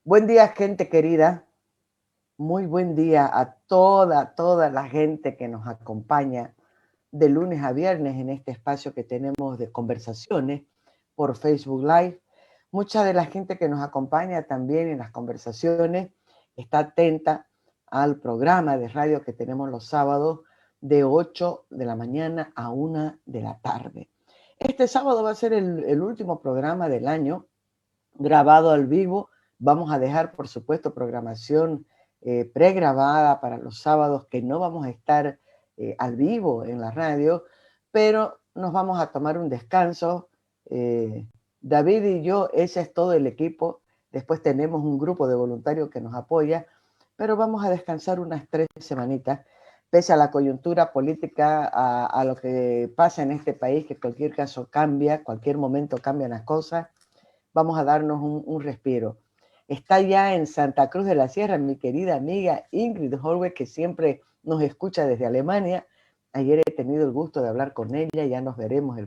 Buen día, gente querida. Muy buen día a toda la gente que nos acompaña de lunes a viernes en este espacio que tenemos de conversaciones por Facebook Live. Mucha de la gente que nos acompaña también en las conversaciones está atenta al programa de radio que tenemos los sábados de 8 de la mañana a 1 de la tarde. Este sábado va a ser el último programa del año grabado al vivo. Vamos a dejar, por supuesto, programación pregrabada para los sábados que no vamos a estar al vivo en la radio, pero nos vamos a tomar un descanso. David y yo, ese es todo el equipo. Después tenemos un grupo de voluntarios que nos apoya, pero vamos a descansar unas 3 semanitas, pese a la coyuntura política, a lo que pasa en este país, que en cualquier caso cambia, cualquier momento cambian las cosas. Vamos a darnos un respiro. Está ya en Santa Cruz de la Sierra mi querida amiga Ingrid Holwe, que siempre nos escucha desde Alemania. Ayer he tenido el gusto de hablar con ella, ya nos veremos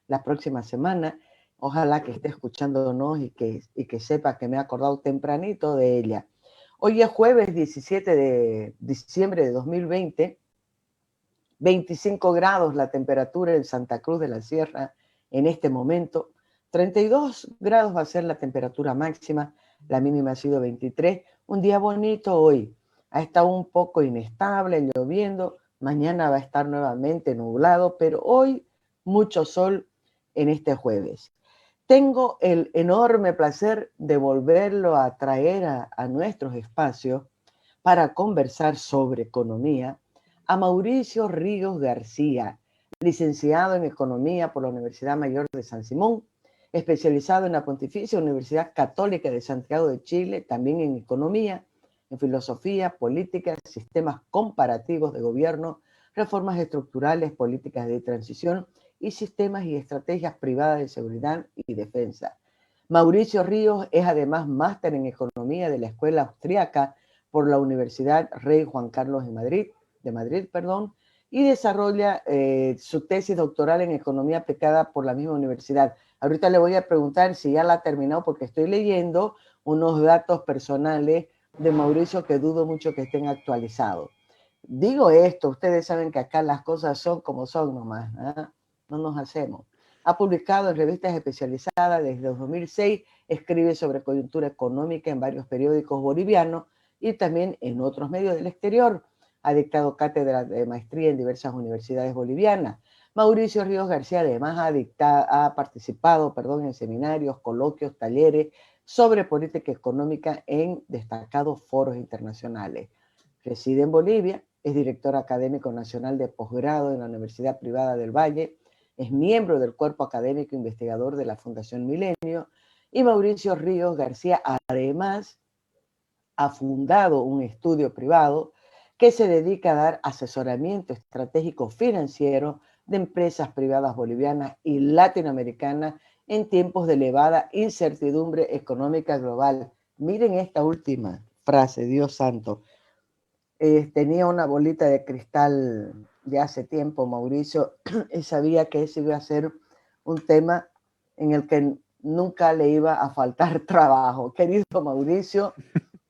la próxima semana. Ojalá que esté escuchándonos y que sepa que me he acordado tempranito de ella. Hoy es jueves 17 de diciembre de 2020, 25 grados la temperatura en Santa Cruz de la Sierra en este momento. 32 grados va a ser la temperatura máxima, la mínima ha sido 23. Un día bonito hoy. Ha estado un poco inestable, lloviendo. Mañana va a estar nuevamente nublado, pero hoy mucho sol en este jueves. Tengo el enorme placer de volverlo a traer a nuestros espacios para conversar sobre economía a Mauricio Ríos García, licenciado en Economía por la Universidad Mayor de San Simón, especializado en la Pontificia Universidad Católica de Santiago de Chile, también en Economía, en Filosofía, Política, Sistemas Comparativos de Gobierno, Reformas Estructurales, Políticas de Transición y Sistemas y Estrategias Privadas de Seguridad y Defensa. Mauricio Ríos es además máster en Economía de la Escuela Austriaca por la Universidad Rey Juan Carlos de Madrid, y desarrolla su tesis doctoral en Economía aplicada por la misma universidad. Ahorita le voy a preguntar si ya la ha terminado porque estoy leyendo unos datos personales de Mauricio que dudo mucho que estén actualizados. Digo esto, ustedes saben que acá las cosas son como son nomás, ¿eh? No nos hacemos. Ha publicado en revistas especializadas desde 2006, escribe sobre coyuntura económica en varios periódicos bolivianos y también en otros medios del exterior. Ha dictado cátedras de maestría en diversas universidades bolivianas. Mauricio Ríos García además ha participado en seminarios, coloquios, talleres sobre política económica en destacados foros internacionales. Reside en Bolivia, es director académico nacional de posgrado en la Universidad Privada del Valle, es miembro del cuerpo académico investigador de la Fundación Milenio, y Mauricio Ríos García además ha fundado un estudio privado que se dedica a dar asesoramiento estratégico financiero de empresas privadas bolivianas y latinoamericanas en tiempos de elevada incertidumbre económica global. Miren esta última frase, Dios santo. Tenía una bolita de cristal de hace tiempo, Mauricio, y sabía que ese iba a ser un tema en el que nunca le iba a faltar trabajo. Querido Mauricio,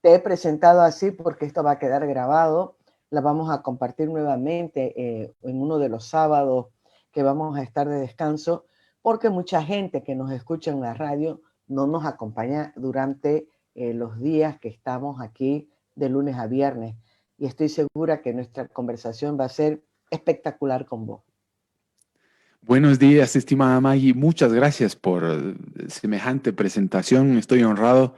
te he presentado así porque esto va a quedar grabado. La vamos a compartir nuevamente en uno de los sábados que vamos a estar de descanso, porque mucha gente que nos escucha en la radio no nos acompaña durante los días que estamos aquí de lunes a viernes. Y estoy segura que nuestra conversación va a ser espectacular con vos. Buenos días, estimada Maggie. Muchas gracias por semejante presentación. Estoy honrado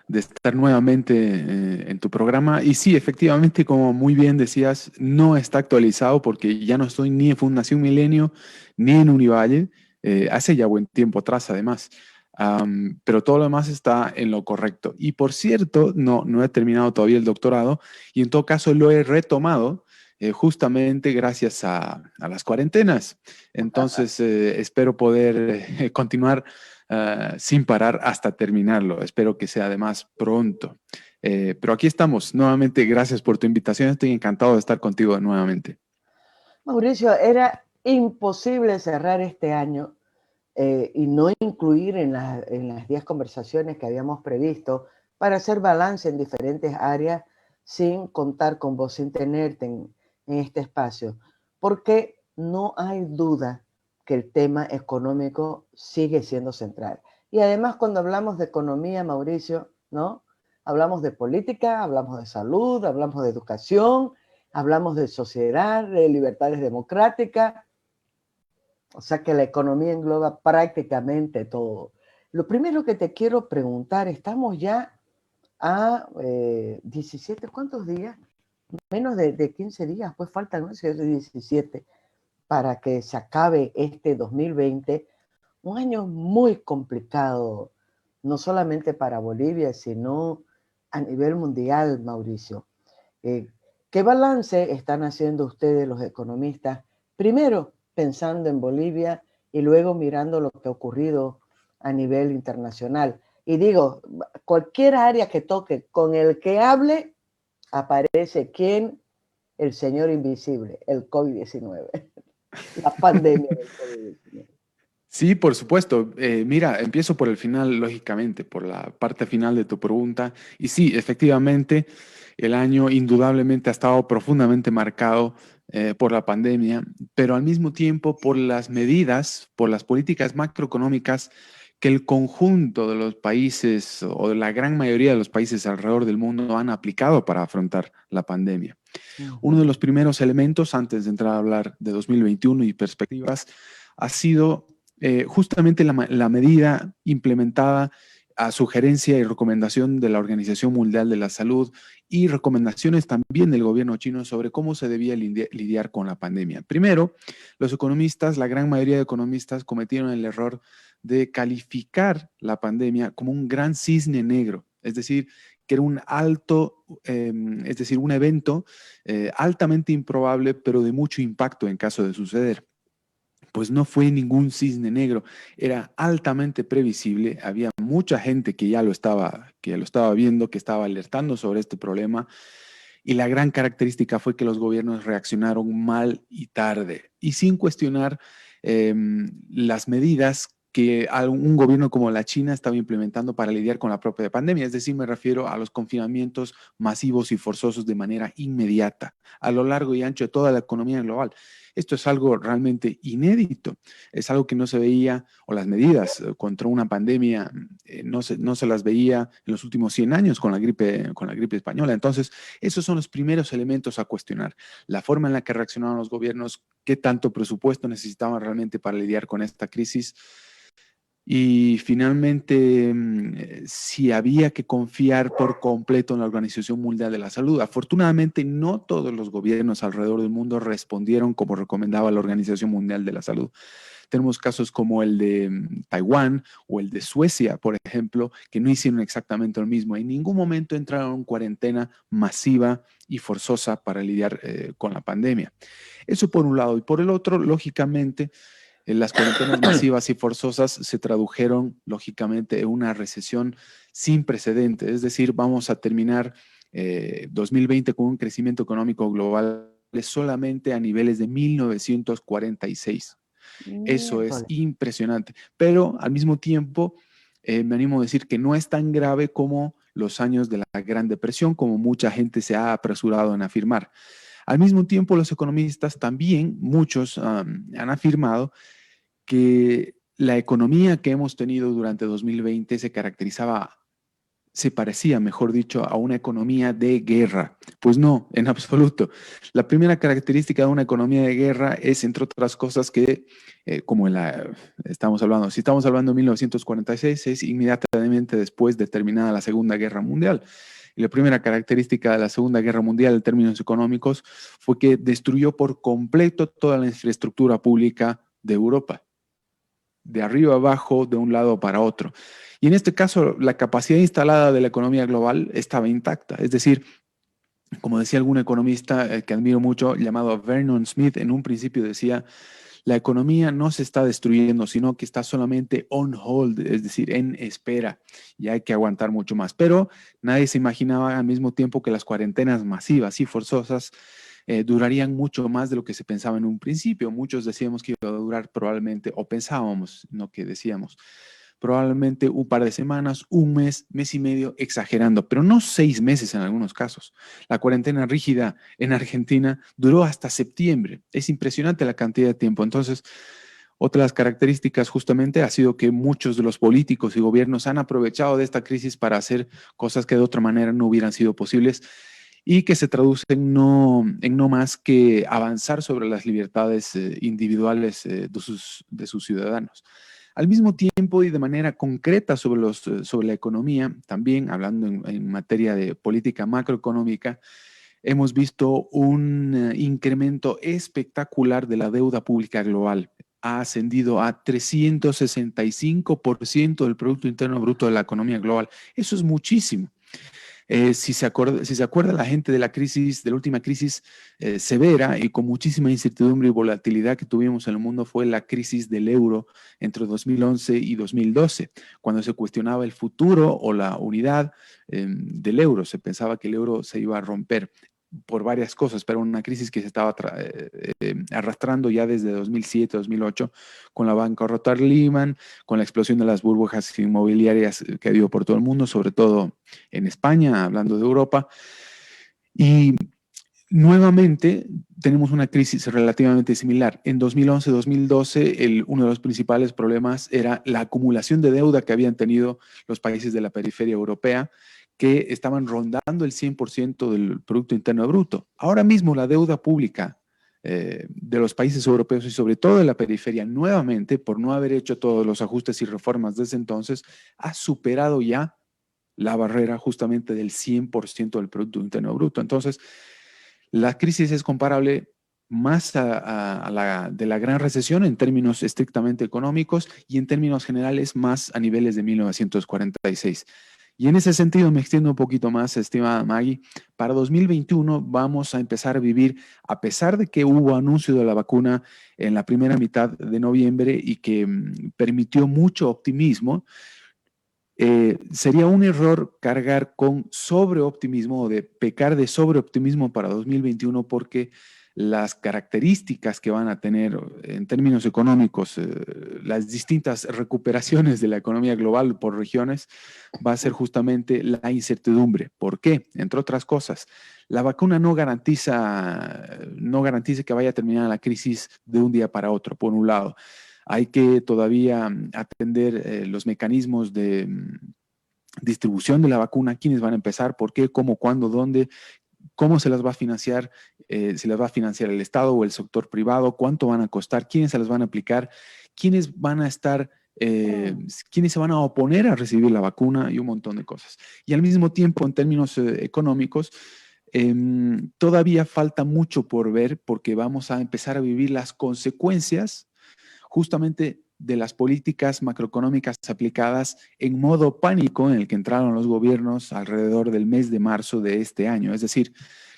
de estar nuevamente en tu programa. Y sí, efectivamente, como muy bien decías, no está actualizado porque ya no estoy ni en Fundación Milenio ni en Univalle. Hace ya buen tiempo atrás, además. Pero todo lo demás está en lo correcto. Y por cierto, no he terminado todavía el doctorado y en todo caso lo he retomado justamente gracias a las cuarentenas. Entonces, espero poder continuar sin parar hasta terminarlo. Espero que sea además pronto. Pero aquí estamos. Nuevamente, gracias por tu invitación. Estoy encantado de estar contigo nuevamente. Mauricio, era imposible cerrar este año y no incluir en las 10 conversaciones que habíamos previsto para hacer balance en diferentes áreas sin contar con vos, sin tenerte en este espacio, porque no hay duda que el tema económico sigue siendo central. Y además cuando hablamos de economía, Mauricio, ¿no? Hablamos de política, hablamos de salud, hablamos de educación, hablamos de sociedad, de libertades democráticas, o sea que la economía engloba prácticamente todo. Lo primero que te quiero preguntar, estamos ya a 17, ¿cuántos días? Menos de 15 días, pues faltan, ¿no? 17 para que se acabe este 2020, un año muy complicado, no solamente para Bolivia, sino a nivel mundial, Mauricio. Eh, ¿Qué balance están haciendo ustedes los economistas? Primero pensando en Bolivia y luego mirando lo que ha ocurrido a nivel internacional. Y digo, cualquier área que toque, con el que hable, aparece quién, el señor invisible, el COVID-19, la pandemia del COVID-19. Sí, por supuesto. Mira, empiezo por el final, lógicamente, por la parte final de tu pregunta. Y sí, efectivamente, el año indudablemente ha estado profundamente marcado por la pandemia, pero al mismo tiempo por las medidas, por las políticas macroeconómicas que el conjunto de los países o de la gran mayoría de los países alrededor del mundo han aplicado para afrontar la pandemia. Uno de los primeros elementos, antes de entrar a hablar de 2021 y perspectivas, ha sido justamente la medida implementada a sugerencia y recomendación de la Organización Mundial de la Salud y recomendaciones también del gobierno chino sobre cómo se debía lidiar con la pandemia. Primero, los economistas, la gran mayoría de economistas cometieron el error de calificar la pandemia como un gran cisne negro, es decir, que era un es decir, un evento altamente improbable, pero de mucho impacto en caso de suceder. Pues no fue ningún cisne negro, era altamente previsible, había mucha gente que ya lo estaba viendo, que estaba alertando sobre este problema, y la gran característica fue que los gobiernos reaccionaron mal y tarde, y sin cuestionar las medidas que un gobierno como la China estaba implementando para lidiar con la propia pandemia. Es decir, me refiero a los confinamientos masivos y forzosos de manera inmediata a lo largo y ancho de toda la economía global. Esto es algo realmente inédito, es algo que no se veía, o las medidas contra una pandemia no se las veía en los últimos 100 años con la gripe española. Entonces, esos son los primeros elementos a cuestionar. La forma en la que reaccionaron los gobiernos, qué tanto presupuesto necesitaban realmente para lidiar con esta crisis. Y finalmente, si había que confiar por completo en la Organización Mundial de la Salud. Afortunadamente, no todos los gobiernos alrededor del mundo respondieron como recomendaba la Organización Mundial de la Salud. Tenemos casos como el de Taiwán o el de Suecia, por ejemplo, que no hicieron exactamente lo mismo. En ningún momento entraron en cuarentena masiva y forzosa para lidiar con la pandemia. Eso por un lado. Y por el otro, lógicamente, las cuarentenas masivas y forzosas se tradujeron, lógicamente, en una recesión sin precedentes. Es decir, vamos a terminar 2020 con un crecimiento económico global solamente a niveles de 1946. Eso es Miércoles. impresionante. Pero al mismo tiempo, me animo a decir que no es tan grave como los años de la Gran Depresión, como mucha gente se ha apresurado en afirmar. Al mismo tiempo, los economistas también, muchos han afirmado que la economía que hemos tenido durante 2020 se parecía, mejor dicho, a una economía de guerra. Pues no, en absoluto. La primera característica de una economía de guerra es, entre otras cosas, que, si estamos hablando de 1946, es inmediatamente después de terminada la Segunda Guerra Mundial. Y la primera característica de la Segunda Guerra Mundial en términos económicos fue que destruyó por completo toda la infraestructura pública de Europa, de arriba a abajo, de un lado para otro. Y en este caso, la capacidad instalada de la economía global estaba intacta. Es decir, como decía algún economista que admiro mucho, llamado Vernon Smith, en un principio decía, la economía no se está destruyendo, sino que está solamente on hold, es decir, en espera, y hay que aguantar mucho más. Pero nadie se imaginaba al mismo tiempo que las cuarentenas masivas y forzosas durarían mucho más de lo que se pensaba en un principio. Muchos decíamos que iba a durar probablemente, o pensábamos, no que decíamos, probablemente un par de semanas, un mes, mes y medio, exagerando, pero no 6 meses en algunos casos. La cuarentena rígida en Argentina duró hasta septiembre. Es impresionante la cantidad de tiempo. Entonces, otra de las características justamente ha sido que muchos de los políticos y gobiernos han aprovechado de esta crisis para hacer cosas que de otra manera no hubieran sido posibles y que se traducen en no más que avanzar sobre las libertades individuales de sus ciudadanos. Al mismo tiempo y de manera concreta sobre la economía, también hablando en materia de política macroeconómica, hemos visto un incremento espectacular de la deuda pública global. Ha ascendido a 365% del Producto Interno Bruto de la economía global. Eso es muchísimo. Si se acuerda la gente de la crisis, de la última crisis severa y con muchísima incertidumbre y volatilidad que tuvimos en el mundo, fue la crisis del euro entre 2011 y 2012, cuando se cuestionaba el futuro o la unidad del euro. Se pensaba que el euro se iba a romper por varias cosas, pero una crisis que se estaba arrastrando ya desde 2007, 2008, con la bancarrota de Lehman, con la explosión de las burbujas inmobiliarias que dio por todo el mundo, sobre todo en España, hablando de Europa. Y nuevamente tenemos una crisis relativamente similar. En 2011-2012, uno de los principales problemas era la acumulación de deuda que habían tenido los países de la periferia europea, que estaban rondando el 100% del Producto Interno Bruto. Ahora mismo la deuda pública de los países europeos y sobre todo de la periferia, nuevamente, por no haber hecho todos los ajustes y reformas desde entonces, ha superado ya la barrera justamente del 100% del Producto Interno Bruto. Entonces, la crisis es comparable más a la de la gran recesión en términos estrictamente económicos y en términos generales más a niveles de 1946. Y en ese sentido me extiendo un poquito más, estimada Maggie. Para 2021 vamos a empezar a vivir, a pesar de que hubo anuncio de la vacuna en la primera mitad de noviembre y que permitió mucho optimismo, sería un error cargar con sobreoptimismo o de pecar de sobreoptimismo para 2021 porque las características que van a tener en términos económicos las distintas recuperaciones de la economía global por regiones va a ser justamente la incertidumbre. ¿Por qué? Entre otras cosas, la vacuna no garantiza que vaya a terminar la crisis de un día para otro, por un lado. Hay que todavía atender los mecanismos de distribución de la vacuna, quiénes van a empezar, por qué, cómo, cuándo, dónde, cómo se las va a financiar, si las va a financiar el Estado o el sector privado, cuánto van a costar, quiénes se las van a aplicar, quiénes van a estar, quiénes se van a oponer a recibir la vacuna y un montón de cosas. Y al mismo tiempo, en términos económicos, todavía falta mucho por ver porque vamos a empezar a vivir las consecuencias justamente de las políticas macroeconómicas aplicadas en modo pánico en el que entraron los gobiernos alrededor del mes de marzo de este año. Es decir,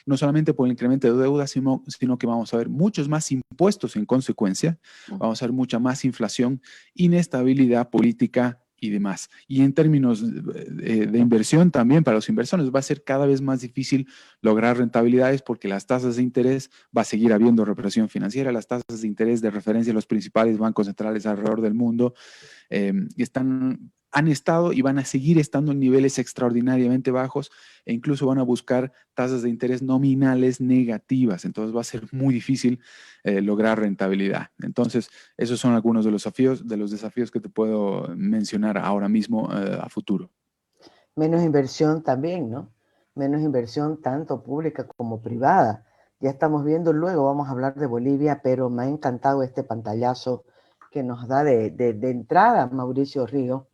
no solamente por el incremento de deuda, sino que vamos a ver muchos más impuestos en consecuencia, vamos a ver mucha más inflación, inestabilidad política y demás. Y en términos de inversión también para los inversores va a ser cada vez más difícil lograr rentabilidades porque las tasas de interés, va a seguir habiendo represión financiera, las tasas de interés de referencia de los principales bancos centrales alrededor del mundo han estado y van a seguir estando en niveles extraordinariamente bajos e incluso van a buscar tasas de interés nominales negativas. Entonces va a ser muy difícil lograr rentabilidad. Entonces, esos son algunos de los desafíos que te puedo mencionar ahora mismo a futuro. Menos inversión también, ¿no? Menos inversión tanto pública como privada. Ya estamos viendo, luego vamos a hablar de Bolivia, pero me ha encantado este pantallazo que nos da de entrada Mauricio Río,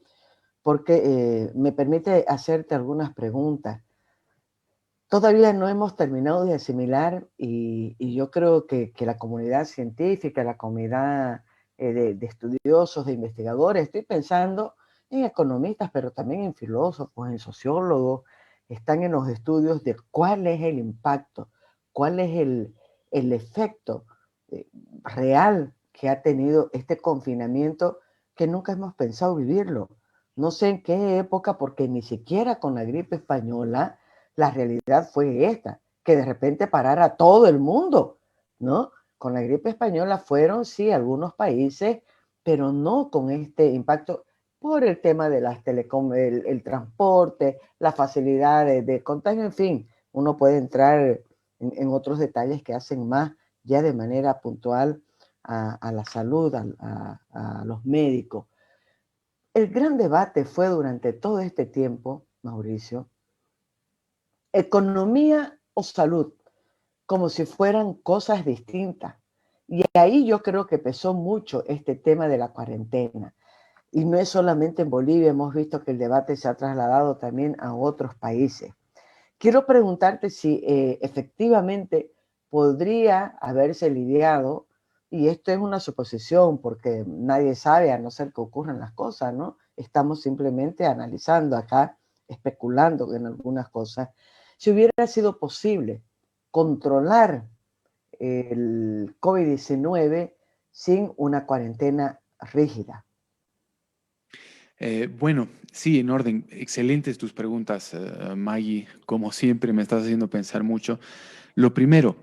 porque me permite hacerte algunas preguntas. Todavía no hemos terminado de asimilar y yo creo que la comunidad científica, la comunidad de estudiosos, de investigadores, estoy pensando en economistas, pero también en filósofos, en sociólogos, están en los estudios de cuál es el impacto, cuál es el efecto real que ha tenido este confinamiento que nunca hemos pensado vivirlo. No sé en qué época, porque ni siquiera con la gripe española la realidad fue esta, que de repente parara todo el mundo, ¿no? Con la gripe española fueron, sí, algunos países, pero no con este impacto por el tema de las el transporte, las facilidades de contagio, en fin, uno puede entrar en otros detalles que hacen más ya de manera puntual a la salud, a los médicos. El gran debate fue durante todo este tiempo, Mauricio, economía o salud, como si fueran cosas distintas. Y ahí yo creo que pesó mucho este tema de la cuarentena. Y no es solamente en Bolivia, hemos visto que el debate se ha trasladado también a otros países. Quiero preguntarte si efectivamente podría haberse lidiado, y esto es una suposición porque nadie sabe a no ser que ocurran las cosas, ¿no? Estamos simplemente analizando acá, especulando en algunas cosas. Si hubiera sido posible controlar el COVID-19 sin una cuarentena rígida. Bueno, sí, en orden. Excelentes tus preguntas, Maggie. Como siempre, me estás haciendo pensar mucho. Lo primero,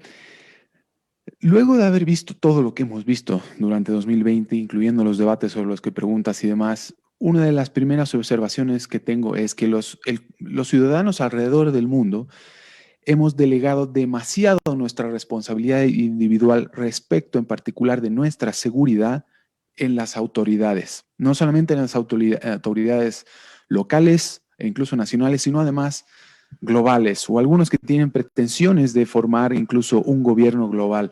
luego de haber visto todo lo que hemos visto durante 2020, incluyendo los debates sobre los que preguntas y demás, una de las primeras observaciones que tengo es que los ciudadanos alrededor del mundo hemos delegado demasiado nuestra responsabilidad individual respecto en particular de nuestra seguridad en las autoridades, no solamente en las autoridades locales e incluso nacionales, sino además globales o algunos que tienen pretensiones de formar incluso un gobierno global.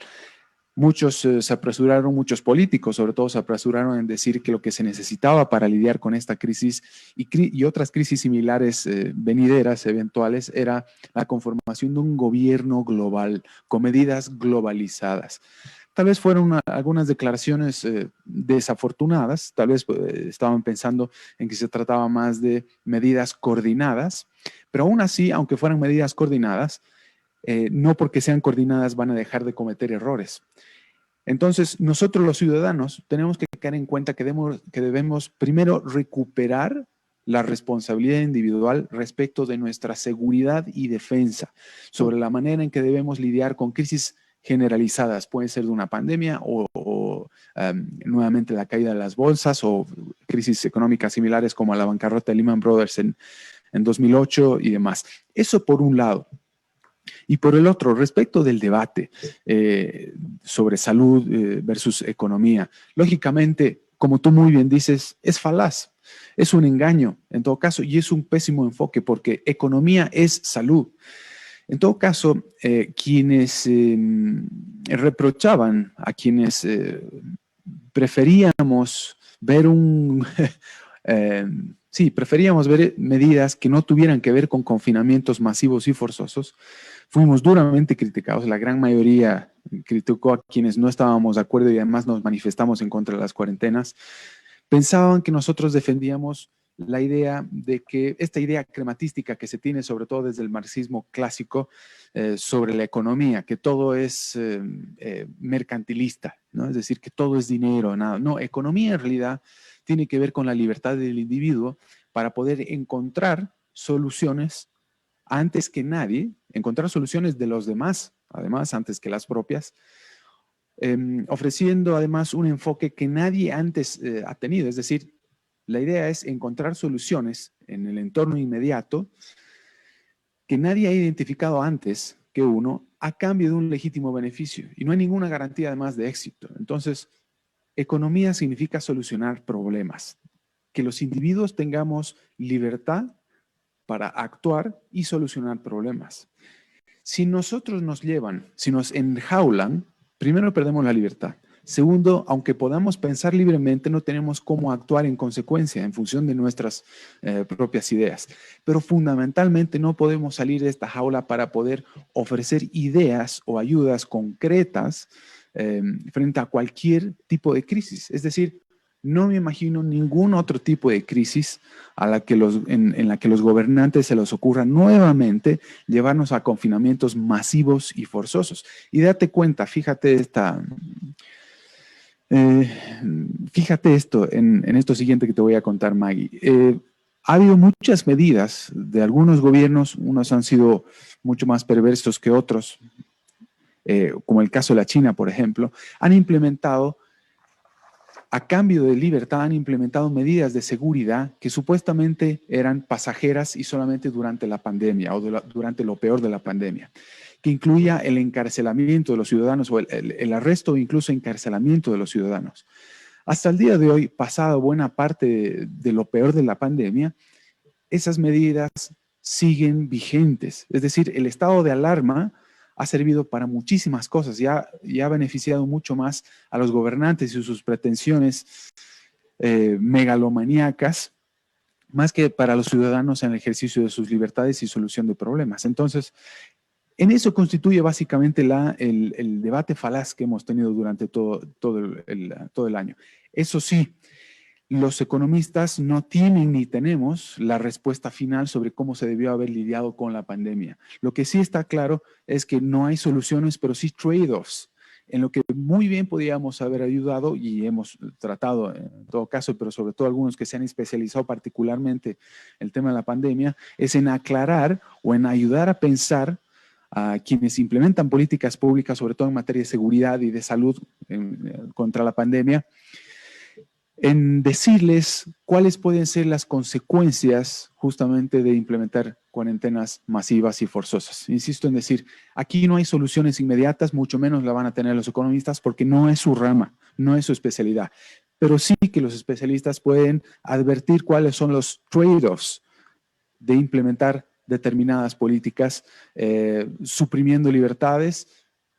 Muchos se apresuraron, muchos políticos sobre todo se apresuraron en decir que lo que se necesitaba para lidiar con esta crisis y otras crisis similares venideras, eventuales, era la conformación de un gobierno global con medidas globalizadas. Tal vez fueron algunas declaraciones desafortunadas, tal vez estaban pensando en que se trataba más de medidas coordinadas, pero aún así, aunque fueran medidas coordinadas, no porque sean coordinadas van a dejar de cometer errores. Entonces, nosotros los ciudadanos tenemos que caer en cuenta que debemos primero recuperar la responsabilidad individual respecto de nuestra seguridad y defensa, sobre la manera en que debemos lidiar con crisis generalizadas. Puede ser de una pandemia o nuevamente la caída de las bolsas o crisis económicas similares como la bancarrota de Lehman Brothers en 2008 y demás. Eso por un lado. Y por el otro, respecto del debate sobre salud versus economía, lógicamente, como tú muy bien dices, es falaz, es un engaño en todo caso y es un pésimo enfoque porque economía es salud. En todo caso, quienes reprochaban a quienes preferíamos ver sí, preferíamos ver medidas que no tuvieran que ver con confinamientos masivos y forzosos. Fuimos duramente criticados, la gran mayoría criticó a quienes no estábamos de acuerdo y además nos manifestamos en contra de las cuarentenas. Pensaban que nosotros defendíamos la idea de que esta idea crematística que se tiene sobre todo desde el marxismo clásico sobre la economía, que todo es mercantilista, ¿no? Es decir, que todo es dinero, nada. No, economía en realidad tiene que ver con la libertad del individuo para poder encontrar soluciones antes que nadie, encontrar soluciones de los demás, además, antes que las propias, ofreciendo además un enfoque que nadie antes ha tenido. Es decir, la idea es encontrar soluciones en el entorno inmediato que nadie ha identificado antes que uno a cambio de un legítimo beneficio. Y no hay ninguna garantía además de éxito. Entonces, economía significa solucionar problemas. Que los individuos tengamos libertad para actuar y solucionar problemas. Si nosotros nos llevan, si nos enjaulan, primero perdemos la libertad. Segundo, aunque podamos pensar libremente, no tenemos cómo actuar en consecuencia, en función de nuestras propias ideas. Pero fundamentalmente no podemos salir de esta jaula para poder ofrecer ideas o ayudas concretas frente a cualquier tipo de crisis. Es decir, no me imagino ningún otro tipo de crisis a la que en la que los gobernantes se les ocurra nuevamente llevarnos a confinamientos masivos y forzosos. Y date cuenta, fíjate fíjate esto en esto siguiente que te voy a contar, Maggie. Ha habido muchas medidas de algunos gobiernos, unos han sido mucho más perversos que otros, como el caso de la China, por ejemplo, han implementado a cambio de libertad han implementado medidas de seguridad que supuestamente eran pasajeras y solamente durante la pandemia o durante lo peor de la pandemia, que incluía el encarcelamiento de los ciudadanos o el arresto o incluso encarcelamiento de los ciudadanos. Hasta el día de hoy, pasado buena parte de lo peor de la pandemia, esas medidas siguen vigentes. Es decir, el estado de alarma ha servido para muchísimas cosas y ha beneficiado mucho más a los gobernantes y sus pretensiones megalomaníacas, más que para los ciudadanos en el ejercicio de sus libertades y solución de problemas. Entonces, en eso constituye básicamente el debate falaz que hemos tenido durante todo el año. Eso sí, los economistas no tienen ni tenemos la respuesta final sobre cómo se debió haber lidiado con la pandemia. Lo que sí está claro es que no hay soluciones, pero sí trade-offs, en lo que muy bien podíamos haber ayudado y hemos tratado en todo caso, pero sobre todo algunos que se han especializado particularmente en el tema de la pandemia, es en aclarar o en ayudar a pensar a quienes implementan políticas públicas, sobre todo en materia de seguridad y de salud contra la pandemia, en decirles cuáles pueden ser las consecuencias justamente de implementar cuarentenas masivas y forzosas. Insisto en decir, aquí no hay soluciones inmediatas, mucho menos la van a tener los economistas porque no es su rama, no es su especialidad. Pero sí que los especialistas pueden advertir cuáles son los trade-offs de implementar determinadas políticas, suprimiendo libertades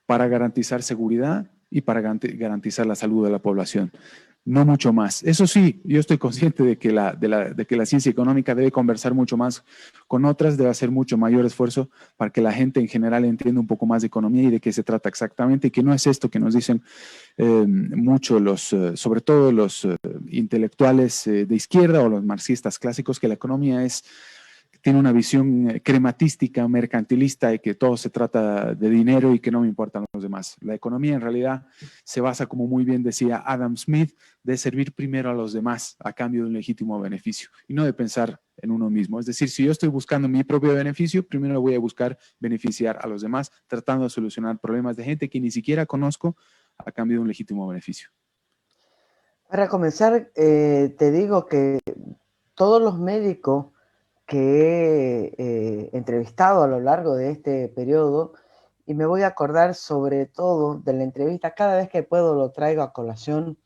para garantizar seguridad y para garantizar la salud de la población. No mucho más. Eso sí, yo estoy consciente de que la ciencia económica debe conversar mucho más con otras, debe hacer mucho mayor esfuerzo para que la gente en general entienda un poco más de economía y de qué se trata exactamente, y que no es esto que nos dicen mucho sobre todo los intelectuales de izquierda o los marxistas clásicos, que la economía tiene una visión crematística, mercantilista, y que todo se trata de dinero y que no me importan los demás. La economía en realidad se basa, como muy bien decía Adam Smith, de servir primero a los demás a cambio de un legítimo beneficio y no de pensar en uno mismo. Es decir, si yo estoy buscando mi propio beneficio, primero voy a buscar beneficiar a los demás, tratando de solucionar problemas de gente que ni siquiera conozco a cambio de un legítimo beneficio. Para comenzar, te digo que todos los médicos que he entrevistado a lo largo de este periodo, y me voy a acordar sobre todo de la entrevista, cada vez que puedo lo traigo a colación,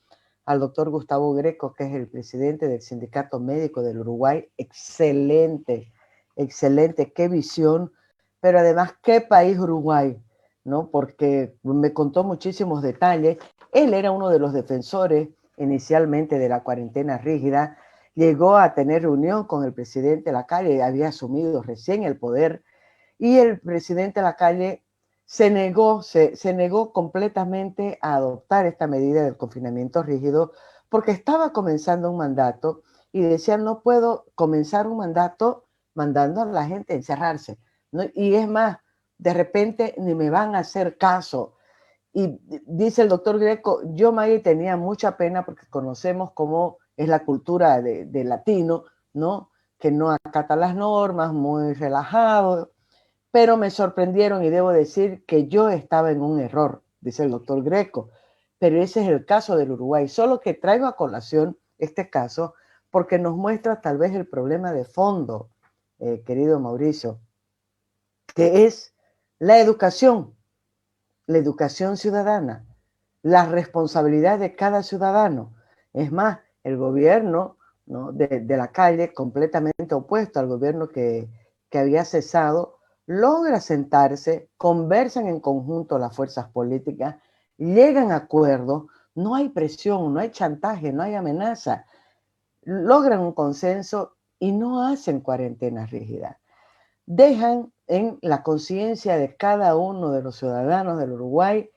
al doctor Gustavo Greco, que es el presidente del Sindicato Médico del Uruguay. Excelente, excelente, qué visión, pero además qué país Uruguay, ¿no? Porque me contó muchísimos detalles. Él era uno de los defensores inicialmente de la cuarentena rígida, llegó a tener reunión con el presidente Lacalle, había asumido recién el poder, y el presidente Lacalle se negó completamente a adoptar esta medida del confinamiento rígido porque estaba comenzando un mandato y decía, no puedo comenzar un mandato mandando a la gente a encerrarse, ¿no? Y es más, de repente ni me van a hacer caso. Y dice el doctor Greco, yo, Maggie, tenía mucha pena porque conocemos cómo es la cultura de latino, ¿no? Que no acata las normas, muy relajado, pero me sorprendieron y debo decir que yo estaba en un error, dice el doctor Greco. Pero ese es el caso del Uruguay, solo que traigo a colación este caso porque nos muestra tal vez el problema de fondo, querido Mauricio, que es la educación ciudadana, la responsabilidad de cada ciudadano. Es más, el gobierno, ¿no?, de Lacalle, completamente opuesto al gobierno que había cesado, logra sentarse, conversan en conjunto las fuerzas políticas, llegan a acuerdos, no hay presión, no hay chantaje, no hay amenaza, logran un consenso y no hacen cuarentena rígida. Dejan en la conciencia de cada uno de los ciudadanos del Uruguay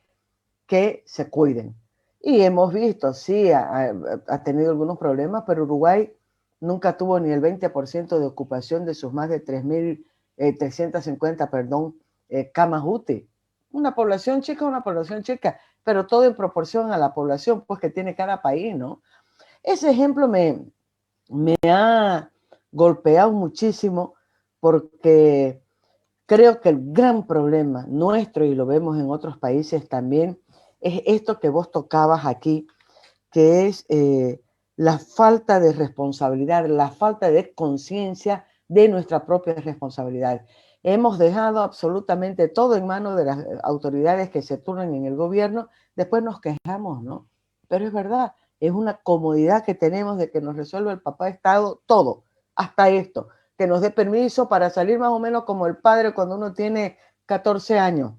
que se cuiden. Y hemos visto, sí, ha tenido algunos problemas, pero Uruguay nunca tuvo ni el 20% de ocupación de sus más de 3.350, camas UTI. Una población chica, pero todo en proporción a la población pues, que tiene cada país, ¿no? Ese ejemplo me ha golpeado muchísimo porque creo que el gran problema nuestro, y lo vemos en otros países también, es esto que vos tocabas aquí, que es la falta de responsabilidad, la falta de conciencia de nuestra propia responsabilidad. Hemos dejado absolutamente todo en manos de las autoridades que se turnan en el gobierno, después nos quejamos, ¿no? Pero es verdad, es una comodidad que tenemos de que nos resuelva el papá Estado todo, hasta esto, que nos dé permiso para salir más o menos como el padre cuando uno tiene 14 años.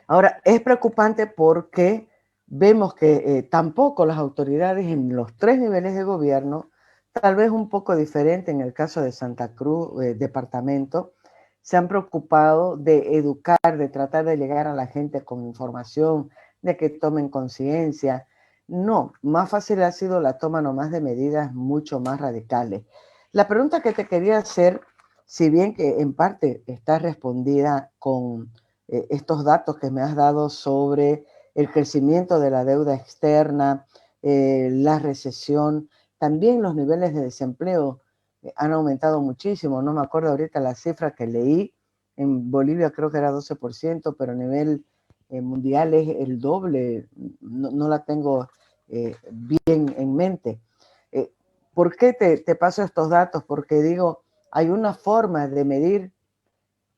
Ahora, es preocupante porque vemos que tampoco las autoridades en los 3 niveles de gobierno, tal vez un poco diferente en el caso de Santa Cruz, departamento, se han preocupado de educar, de tratar de llegar a la gente con información, de que tomen conciencia. No, más fácil ha sido la toma nomás de medidas mucho más radicales. La pregunta que te quería hacer, si bien que en parte está respondida con estos datos que me has dado sobre el crecimiento de la deuda externa, la recesión, también los niveles de desempleo han aumentado muchísimo. No me acuerdo ahorita la cifra que leí. En Bolivia creo que era 12%, pero a nivel mundial es el doble. No la tengo bien en mente. ¿Por qué te paso estos datos? Porque digo, hay una forma de medir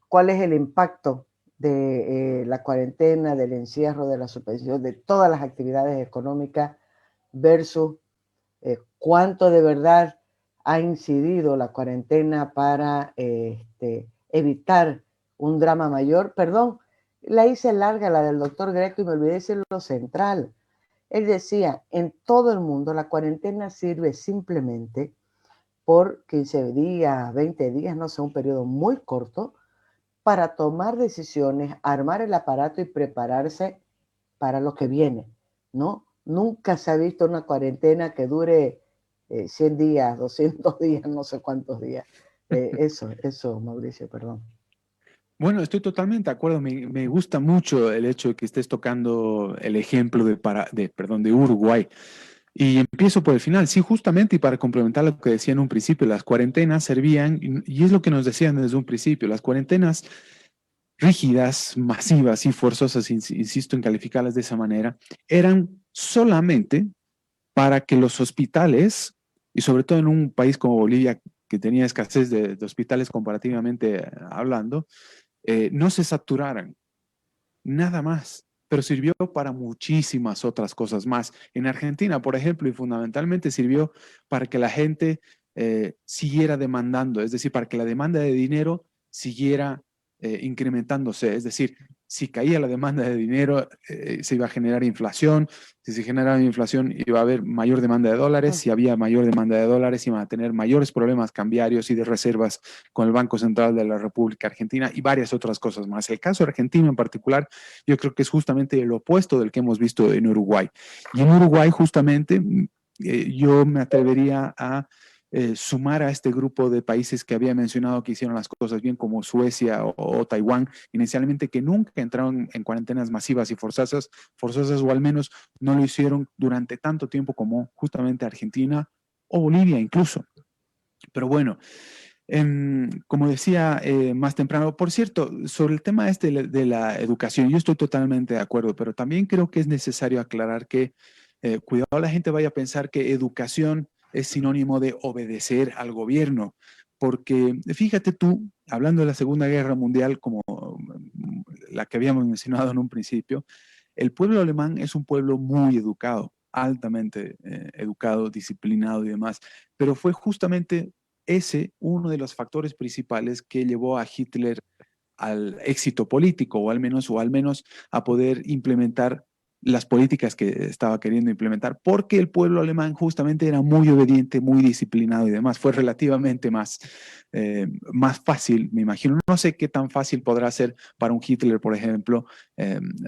cuál es el impacto de la cuarentena, del encierro, de la suspensión, de todas las actividades económicas versus cuánto de verdad ha incidido la cuarentena para evitar un drama mayor. Perdón, la hice larga la del doctor Greco y me olvidé decir lo central. Él decía, en todo el mundo la cuarentena sirve simplemente por 15 días, 20 días, no sé, un periodo muy corto, para tomar decisiones, armar el aparato y prepararse para lo que viene, ¿no? Nunca se ha visto una cuarentena que dure 100 días, 200 días, no sé cuántos días. Eso, Mauricio, perdón. Bueno, estoy totalmente de acuerdo. Me gusta mucho el hecho de que estés tocando el ejemplo de Uruguay. Y empiezo por el final. Sí, justamente, y para complementar lo que decía en un principio, las cuarentenas servían, y es lo que nos decían desde un principio, las cuarentenas rígidas, masivas y forzosas, insisto en calificarlas de esa manera, eran solamente para que los hospitales, y sobre todo en un país como Bolivia, que tenía escasez de hospitales comparativamente hablando, no se saturaran, nada más. Pero sirvió para muchísimas otras cosas más. En Argentina, por ejemplo, y fundamentalmente sirvió para que la gente siguiera demandando, es decir, para que la demanda de dinero siguiera incrementándose. Es decir, si caía la demanda de dinero, se iba a generar inflación. Si se generaba inflación, iba a haber mayor demanda de dólares. Si había mayor demanda de dólares, iban a tener mayores problemas cambiarios y de reservas con el Banco Central de la República Argentina y varias otras cosas más. El caso argentino en particular, yo creo que es justamente el opuesto del que hemos visto en Uruguay. Y en Uruguay, justamente, yo me atrevería a sumar a este grupo de países que había mencionado que hicieron las cosas bien, como Suecia o Taiwán, inicialmente, que nunca entraron en cuarentenas masivas y forzosas, o al menos no lo hicieron durante tanto tiempo como justamente Argentina o Bolivia incluso. Pero bueno, como decía más temprano, por cierto, sobre el tema este de la educación, yo estoy totalmente de acuerdo, pero también creo que es necesario aclarar que cuidado la gente vaya a pensar que educación es sinónimo de obedecer al gobierno, porque fíjate tú, hablando de la Segunda Guerra Mundial, como la que habíamos mencionado en un principio, el pueblo alemán es un pueblo muy educado, altamente educado, disciplinado y demás, pero fue justamente ese uno de los factores principales que llevó a Hitler al éxito político, o al menos a poder implementar las políticas que estaba queriendo implementar, porque el pueblo alemán justamente era muy obediente, muy disciplinado y demás. Fue relativamente más fácil, me imagino. No sé qué tan fácil podrá ser para un Hitler, por ejemplo,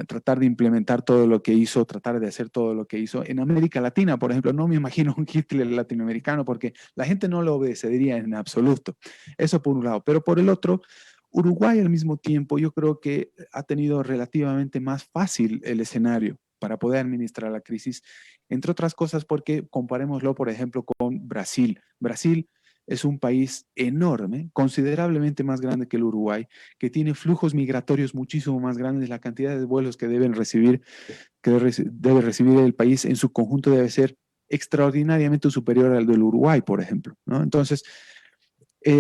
tratar de implementar todo lo que hizo, tratar de hacer todo lo que hizo. En América Latina, por ejemplo, no me imagino un Hitler latinoamericano porque la gente no lo obedecería en absoluto. Eso por un lado. Pero por el otro, Uruguay al mismo tiempo yo creo que ha tenido relativamente más fácil el escenario para poder administrar la crisis, entre otras cosas porque comparémoslo, por ejemplo, con Brasil. Brasil es un país enorme, considerablemente más grande que el Uruguay, que tiene flujos migratorios muchísimo más grandes. La cantidad de vuelos que debe recibir el país en su conjunto debe ser extraordinariamente superior al del Uruguay, por ejemplo, ¿no? Entonces,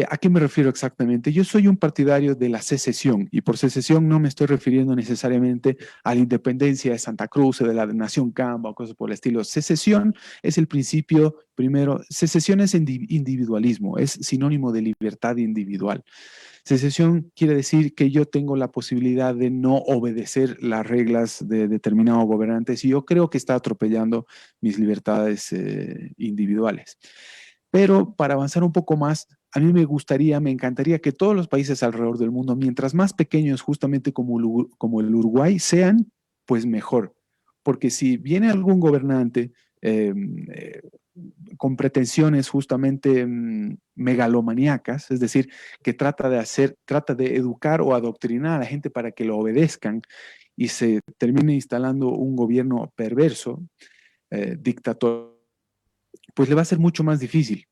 ¿a qué me refiero exactamente? Yo soy un partidario de la secesión, y por secesión no me estoy refiriendo necesariamente a la independencia de Santa Cruz o de la nación Camba o cosas por el estilo. Secesión es el principio, primero, secesión es individualismo, es sinónimo de libertad individual. Secesión quiere decir que yo tengo la posibilidad de no obedecer las reglas de determinados gobernantes y yo creo que está atropellando mis libertades individuales. Pero para avanzar un poco más, a mí me encantaría que todos los países alrededor del mundo, mientras más pequeños justamente como el Uruguay, sean, pues mejor. Porque si viene algún gobernante eh, eh, con pretensiones justamente megalomaníacas, es decir, que trata de educar o adoctrinar a la gente para que lo obedezcan y se termine instalando un gobierno perverso, dictatorial, pues le va a ser mucho más difícil.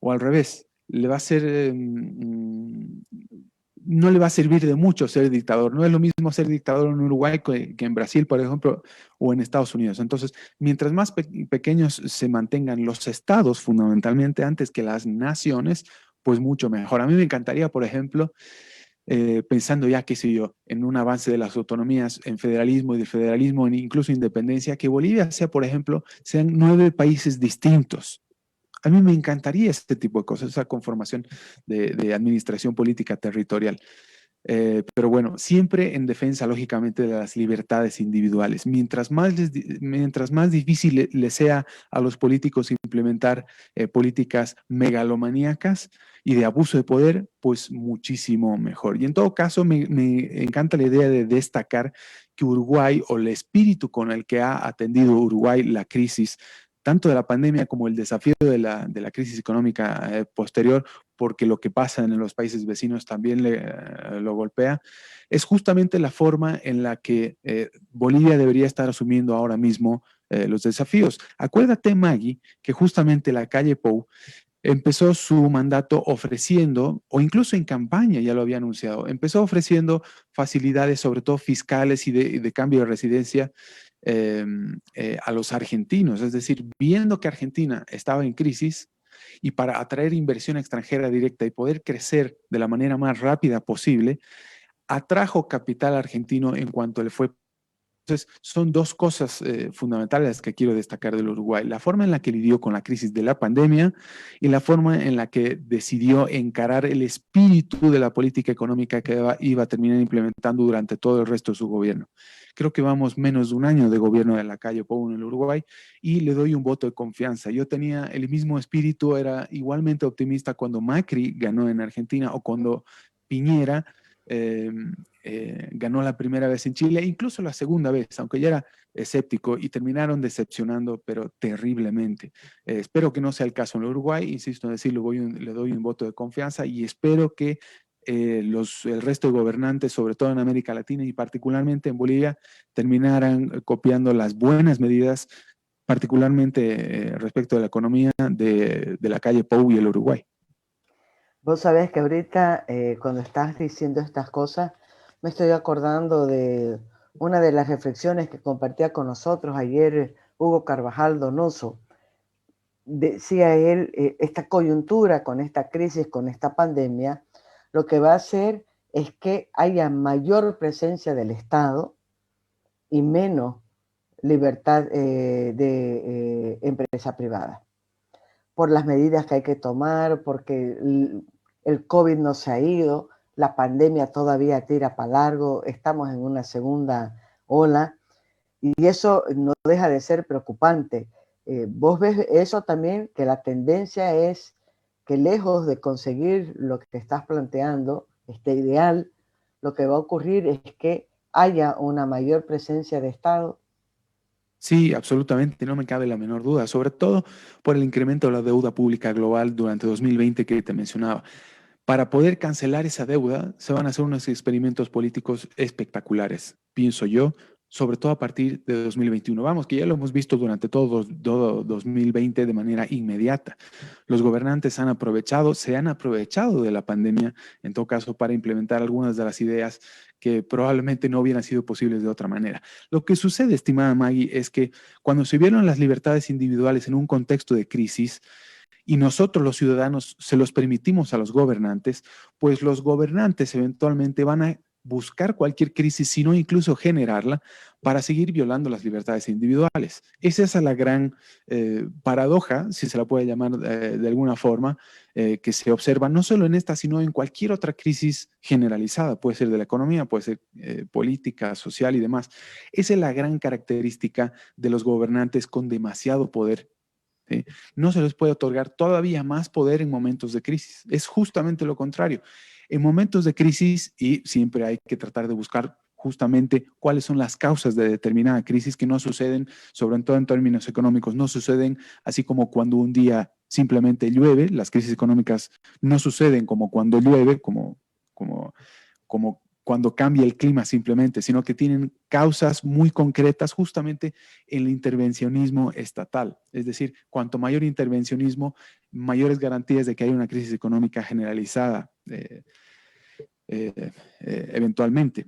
O al revés, le va a ser, no le va a servir de mucho ser dictador. No es lo mismo ser dictador en Uruguay que en Brasil, por ejemplo, o en Estados Unidos. Entonces, mientras más pequeños se mantengan los estados, fundamentalmente, antes que las naciones, pues mucho mejor. A mí me encantaría, por ejemplo, pensando ya, qué sé yo, en un avance de las autonomías, en federalismo y del federalismo, en incluso independencia, que Bolivia sea, por ejemplo, sean 9 países distintos. A mí me encantaría este tipo de cosas, esa conformación de administración política territorial. Pero bueno, siempre en defensa, lógicamente, de las libertades individuales. Mientras más difícil le sea a los políticos implementar políticas megalomaníacas y de abuso de poder, pues muchísimo mejor. Y en todo caso, me encanta la idea de destacar que Uruguay, o el espíritu con el que ha atendido Uruguay la crisis, tanto de la pandemia como el desafío de la crisis económica posterior, porque lo que pasa en los países vecinos también lo golpea, es justamente la forma en la que Bolivia debería estar asumiendo ahora mismo los desafíos. Acuérdate, Maggie, que justamente la calle Pou empezó su mandato ofreciendo, o incluso en campaña ya lo había anunciado, empezó ofreciendo facilidades, sobre todo fiscales y de cambio de residencia a los argentinos. Es decir, viendo que Argentina estaba en crisis y para atraer inversión extranjera directa y poder crecer de la manera más rápida posible, atrajo capital argentino en cuanto le fue. Entonces, son dos cosas fundamentales que quiero destacar del Uruguay. La forma en la que lidió con la crisis de la pandemia y la forma en la que decidió encarar el espíritu de la política económica que iba a terminar implementando durante todo el resto de su gobierno. Creo que vamos menos de un año de gobierno de la calle Pou en el Uruguay y le doy un voto de confianza. Yo tenía el mismo espíritu, era igualmente optimista cuando Macri ganó en Argentina o cuando Piñera eh, ganó la primera vez en Chile, incluso la segunda vez, aunque ya era escéptico, y terminaron decepcionando, pero terriblemente. Espero que no sea el caso en Uruguay, insisto en decirlo, le doy un voto de confianza y espero que el resto de gobernantes, sobre todo en América Latina y particularmente en Bolivia, terminaran copiando las buenas medidas, particularmente respecto de la economía de la calle Pou y el Uruguay. Vos sabés que ahorita, cuando estás diciendo estas cosas, me estoy acordando de una de las reflexiones que compartía con nosotros ayer Hugo Carvajal Donoso. Decía él, esta coyuntura con esta crisis, con esta pandemia, lo que va a hacer es que haya mayor presencia del Estado y menos libertad de empresa privada, por las medidas que hay que tomar, porque el COVID no se ha ido, la pandemia todavía tira para largo, estamos en una segunda ola y eso no deja de ser preocupante. Vos ves eso también, que la tendencia es que lejos de conseguir lo que estás planteando, este ideal, lo que va a ocurrir es que haya una mayor presencia de Estado. Sí, absolutamente, no me cabe la menor duda, sobre todo por el incremento de la deuda pública global durante 2020 que te mencionaba. Para poder cancelar esa deuda, se van a hacer unos experimentos políticos espectaculares, pienso yo, sobre todo a partir de 2021. Vamos, que ya lo hemos visto durante todo 2020 de manera inmediata. Los gobernantes se han aprovechado de la pandemia, en todo caso, para implementar algunas de las ideas que probablemente no hubieran sido posibles de otra manera. Lo que sucede, estimada Maggie, es que cuando se vieron las libertades individuales en un contexto de crisis, y nosotros los ciudadanos se los permitimos a los gobernantes, pues los gobernantes eventualmente van a buscar cualquier crisis, sino incluso generarla, para seguir violando las libertades individuales. Esa es la gran paradoja, si se la puede llamar de alguna forma, que se observa no solo en esta, sino en cualquier otra crisis generalizada. Puede ser de la economía, puede ser política, social y demás. Esa es la gran característica de los gobernantes con demasiado poder. ¿Sí? No se les puede otorgar todavía más poder en momentos de crisis. Es justamente lo contrario. En momentos de crisis, y siempre hay que tratar de buscar justamente cuáles son las causas de determinada crisis que no suceden, sobre todo en términos económicos, no suceden así como cuando un día simplemente llueve. Las crisis económicas no suceden como cuando llueve, como cuando cambia el clima simplemente, sino que tienen causas muy concretas justamente en el intervencionismo estatal. Es decir, cuanto mayor intervencionismo, mayores garantías de que haya una crisis económica generalizada eventualmente.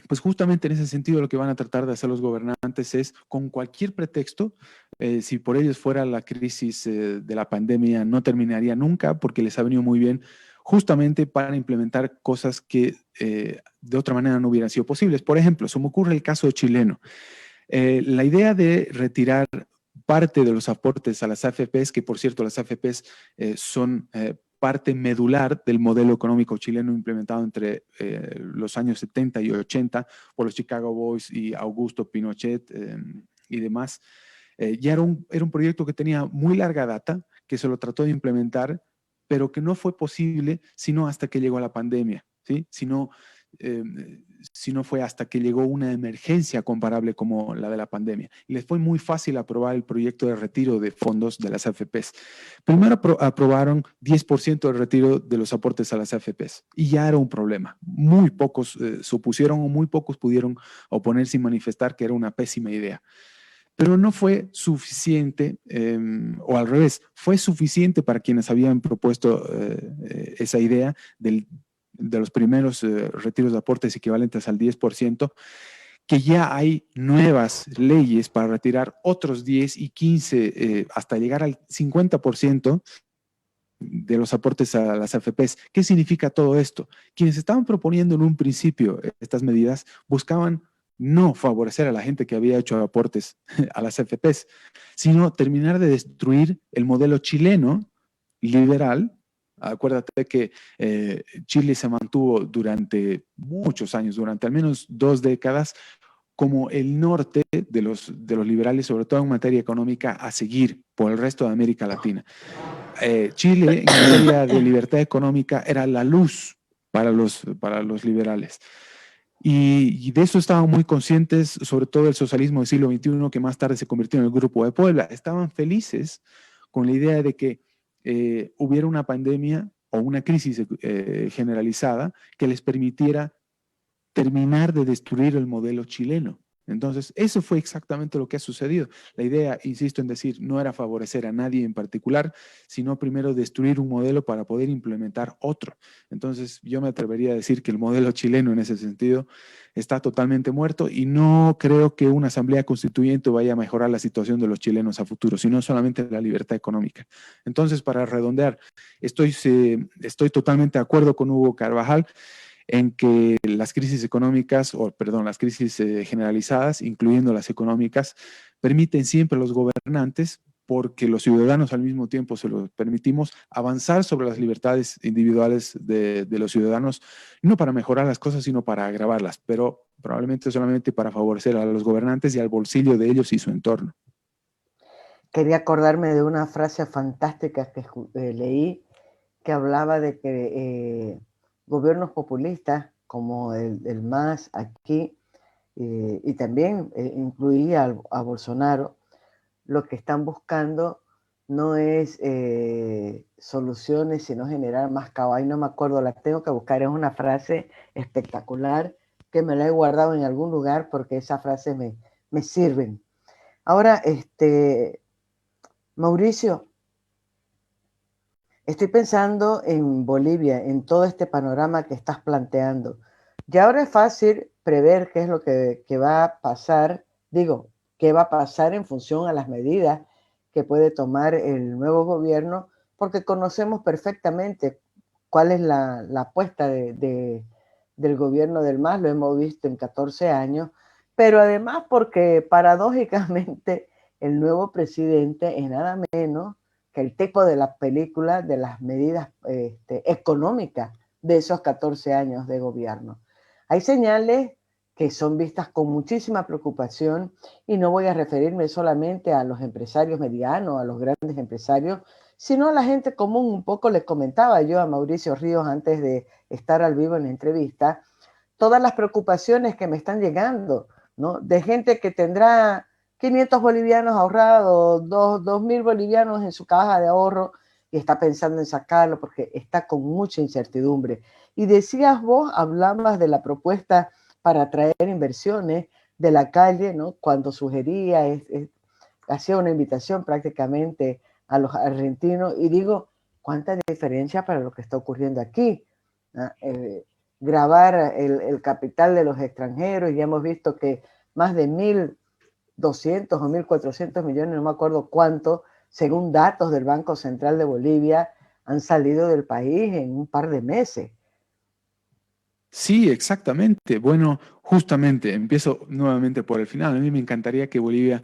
Pues justamente en ese sentido lo que van a tratar de hacer los gobernantes es, con cualquier pretexto, si por ellos fuera la crisis de la pandemia no terminaría nunca porque les ha venido muy bien, justamente para implementar cosas que de otra manera no hubieran sido posibles. Por ejemplo, se me ocurre el caso chileno. La idea de retirar parte de los aportes a las AFPs, que por cierto las AFPs son parte medular del modelo económico chileno implementado entre los años 70 y 80 por los Chicago Boys y Augusto Pinochet y demás. Ya era un proyecto que tenía muy larga data, que se lo trató de implementar, pero que no fue posible sino hasta que llegó la pandemia, ¿sí? Eh, si no fue hasta que llegó una emergencia comparable como la de la pandemia. Y les fue muy fácil aprobar el proyecto de retiro de fondos de las AFPs. Primero aprobaron 10% del retiro de los aportes a las AFPs y ya era un problema. Muy pocos se opusieron o muy pocos pudieron oponerse y manifestar que era una pésima idea. Pero no fue suficiente, o al revés, fue suficiente para quienes habían propuesto esa idea de los primeros retiros de aportes equivalentes al 10%, que ya hay nuevas leyes para retirar otros 10 y 15 hasta llegar al 50% de los aportes a las AFPs. ¿Qué significa todo esto? Quienes estaban proponiendo en un principio estas medidas buscaban no favorecer a la gente que había hecho aportes a las AFPs, sino terminar de destruir el modelo chileno liberal. Acuérdate que Chile se mantuvo durante muchos años, durante al menos 2 décadas, como el norte de los liberales, sobre todo en materia económica, a seguir por el resto de América Latina. Chile, en materia de libertad económica, era la luz para los liberales. Y de eso estaban muy conscientes, sobre todo el socialismo del siglo XXI, que más tarde se convirtió en el Grupo de Puebla. Estaban felices con la idea de que hubiera una pandemia o una crisis generalizada que les permitiera terminar de destruir el modelo chileno. Entonces, eso fue exactamente lo que ha sucedido. La idea, insisto en decir, no era favorecer a nadie en particular, sino primero destruir un modelo para poder implementar otro. Entonces, yo me atrevería a decir que el modelo chileno en ese sentido está totalmente muerto y no creo que una asamblea constituyente vaya a mejorar la situación de los chilenos a futuro, sino solamente la libertad económica. Entonces, para redondear, estoy totalmente de acuerdo con Hugo Carvajal en que las crisis económicas, o perdón, las crisis generalizadas, incluyendo las económicas, permiten siempre a los gobernantes, porque los ciudadanos al mismo tiempo se los permitimos, avanzar sobre las libertades individuales de los ciudadanos, no para mejorar las cosas, sino para agravarlas, pero probablemente solamente para favorecer a los gobernantes y al bolsillo de ellos y su entorno. Quería acordarme de una frase fantástica que leí, que hablaba de que gobiernos populistas, como el MAS aquí, y también incluía a Bolsonaro, lo que están buscando no es soluciones, sino generar más caos. Ahí no me acuerdo, la tengo que buscar, es una frase espectacular que me la he guardado en algún lugar porque esas frases me sirven. Ahora, Mauricio, estoy pensando en Bolivia, en todo este panorama que estás planteando. Ya ahora es fácil prever qué es lo que va a pasar, digo, qué va a pasar en función a las medidas que puede tomar el nuevo gobierno, porque conocemos perfectamente cuál es la apuesta del gobierno del MAS, lo hemos visto en 14 años, pero además porque paradójicamente el nuevo presidente es nada menos que el tipo de la película de las medidas económicas de esos 14 años de gobierno. Hay señales que son vistas con muchísima preocupación y no voy a referirme solamente a los empresarios medianos, a los grandes empresarios, sino a la gente común. Un poco les comentaba yo a Mauricio Ríos antes de estar al vivo en la entrevista, todas las preocupaciones que me están llegando, ¿no? De gente que tendrá 500 bolivianos ahorrados, 2.000 bolivianos en su caja de ahorro y está pensando en sacarlo porque está con mucha incertidumbre. Y decías vos, hablabas de la propuesta para atraer inversiones de la calle, ¿no? Cuando sugería, hacía una invitación prácticamente a los argentinos y digo, ¿cuánta diferencia para lo que está ocurriendo aquí? ¿No? Grabar el capital de los extranjeros, y hemos visto que más de 1.200 o 1.400 millones, no me acuerdo cuánto, según datos del Banco Central de Bolivia, han salido del país en un par de meses. Sí, exactamente. Bueno, justamente, empiezo nuevamente por el final. A mí me encantaría que Bolivia